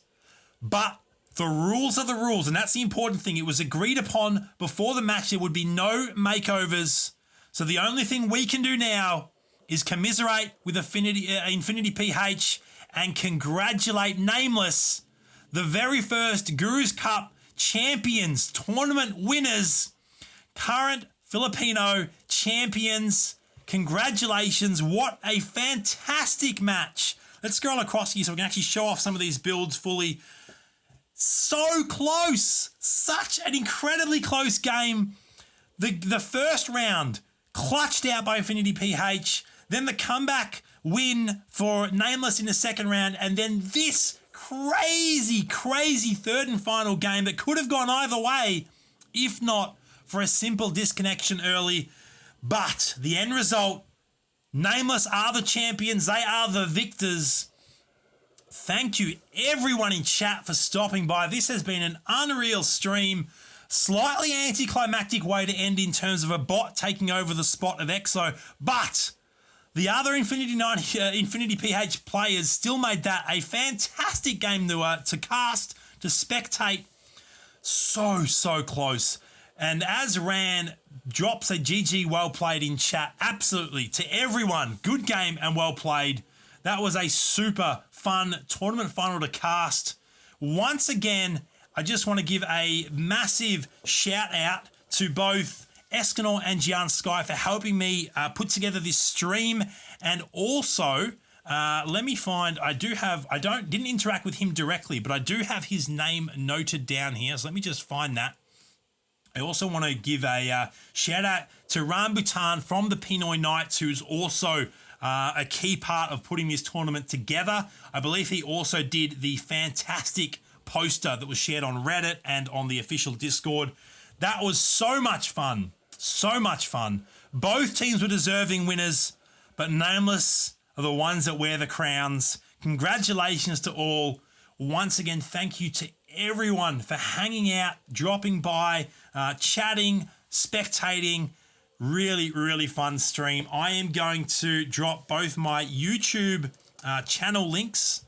Speaker 1: But the rules are the rules, and that's the important thing. It was agreed upon before the match there would be no makeovers. So the only thing we can do now is commiserate with Infinity PH and congratulate Nameless, the very first Guru's Cup champions, tournament winners, current Filipino champions. Congratulations. What a fantastic match. Let's scroll across here so we can actually show off some of these builds fully. So close. Such an incredibly close game. The first round clutched out by Infinity PH. Then the comeback win for Nameless in the second round. And then this crazy, crazy third and final game that could have gone either way if not for a simple disconnection early. But the end result, Nameless are the champions. They are the victors. Thank you everyone in chat for stopping by. This has been an unreal stream. Slightly anticlimactic way to end in terms of a bot taking over the spot of EXO. But the other Infinity PH players still made that a fantastic game to cast, to spectate. So close. And as Ran drops a GG well played in chat, absolutely, to everyone, good game and well played. That was a super fun tournament final to cast. Once again, I just want to give a massive shout out to both Escanor and Gian Sky for helping me put together this stream. And also, let me find, didn't interact with him directly, but I do have his name noted down here. So let me just find that. I also want to give a shout out to Rambutan from the Pinoy Knights, who's also a key part of putting this tournament together. I believe he also did the fantastic poster that was shared on Reddit and on the official Discord. That was so much fun. So much fun. Both teams were deserving winners, but Nameless are the ones that wear the crowns. Congratulations to all. Once again, thank you to everyone for hanging out, dropping by, chatting, spectating. Really fun stream. I am going to drop both my YouTube channel links.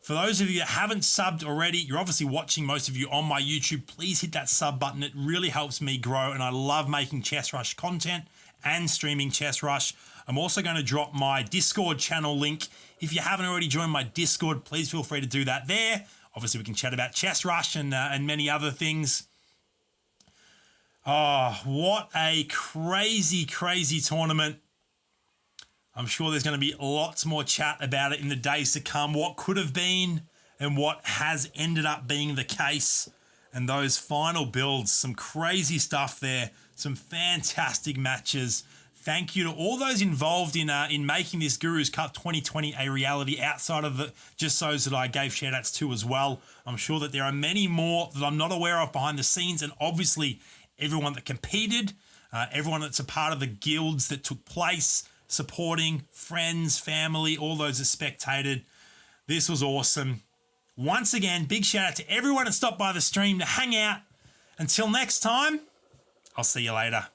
Speaker 1: For those of you that haven't subbed already, you're obviously watching, most of you, on my YouTube. Please hit that sub button. It really helps me grow, and I love making Chess Rush content and streaming Chess Rush. I'm also going to drop my Discord channel link. If you haven't already joined my Discord, please feel free to do that there. Obviously, we can chat about Chess Rush and many other things. Oh, what a crazy tournament. I'm sure there's going to be lots more chat about it in the days to come. What could have been and what has ended up being the case. And those final builds, some crazy stuff there. Some fantastic matches. Thank you to all those involved in making this Guru's Cup 2020 a reality outside of just those that I gave shout-outs to as well. I'm sure that there are many more that I'm not aware of behind the scenes, and obviously everyone that competed, everyone that's a part of the guilds that took place, supporting, friends, family, all those that spectated. This was awesome. Once again, big shout-out to everyone that stopped by the stream to hang out. Until next time, I'll see you later.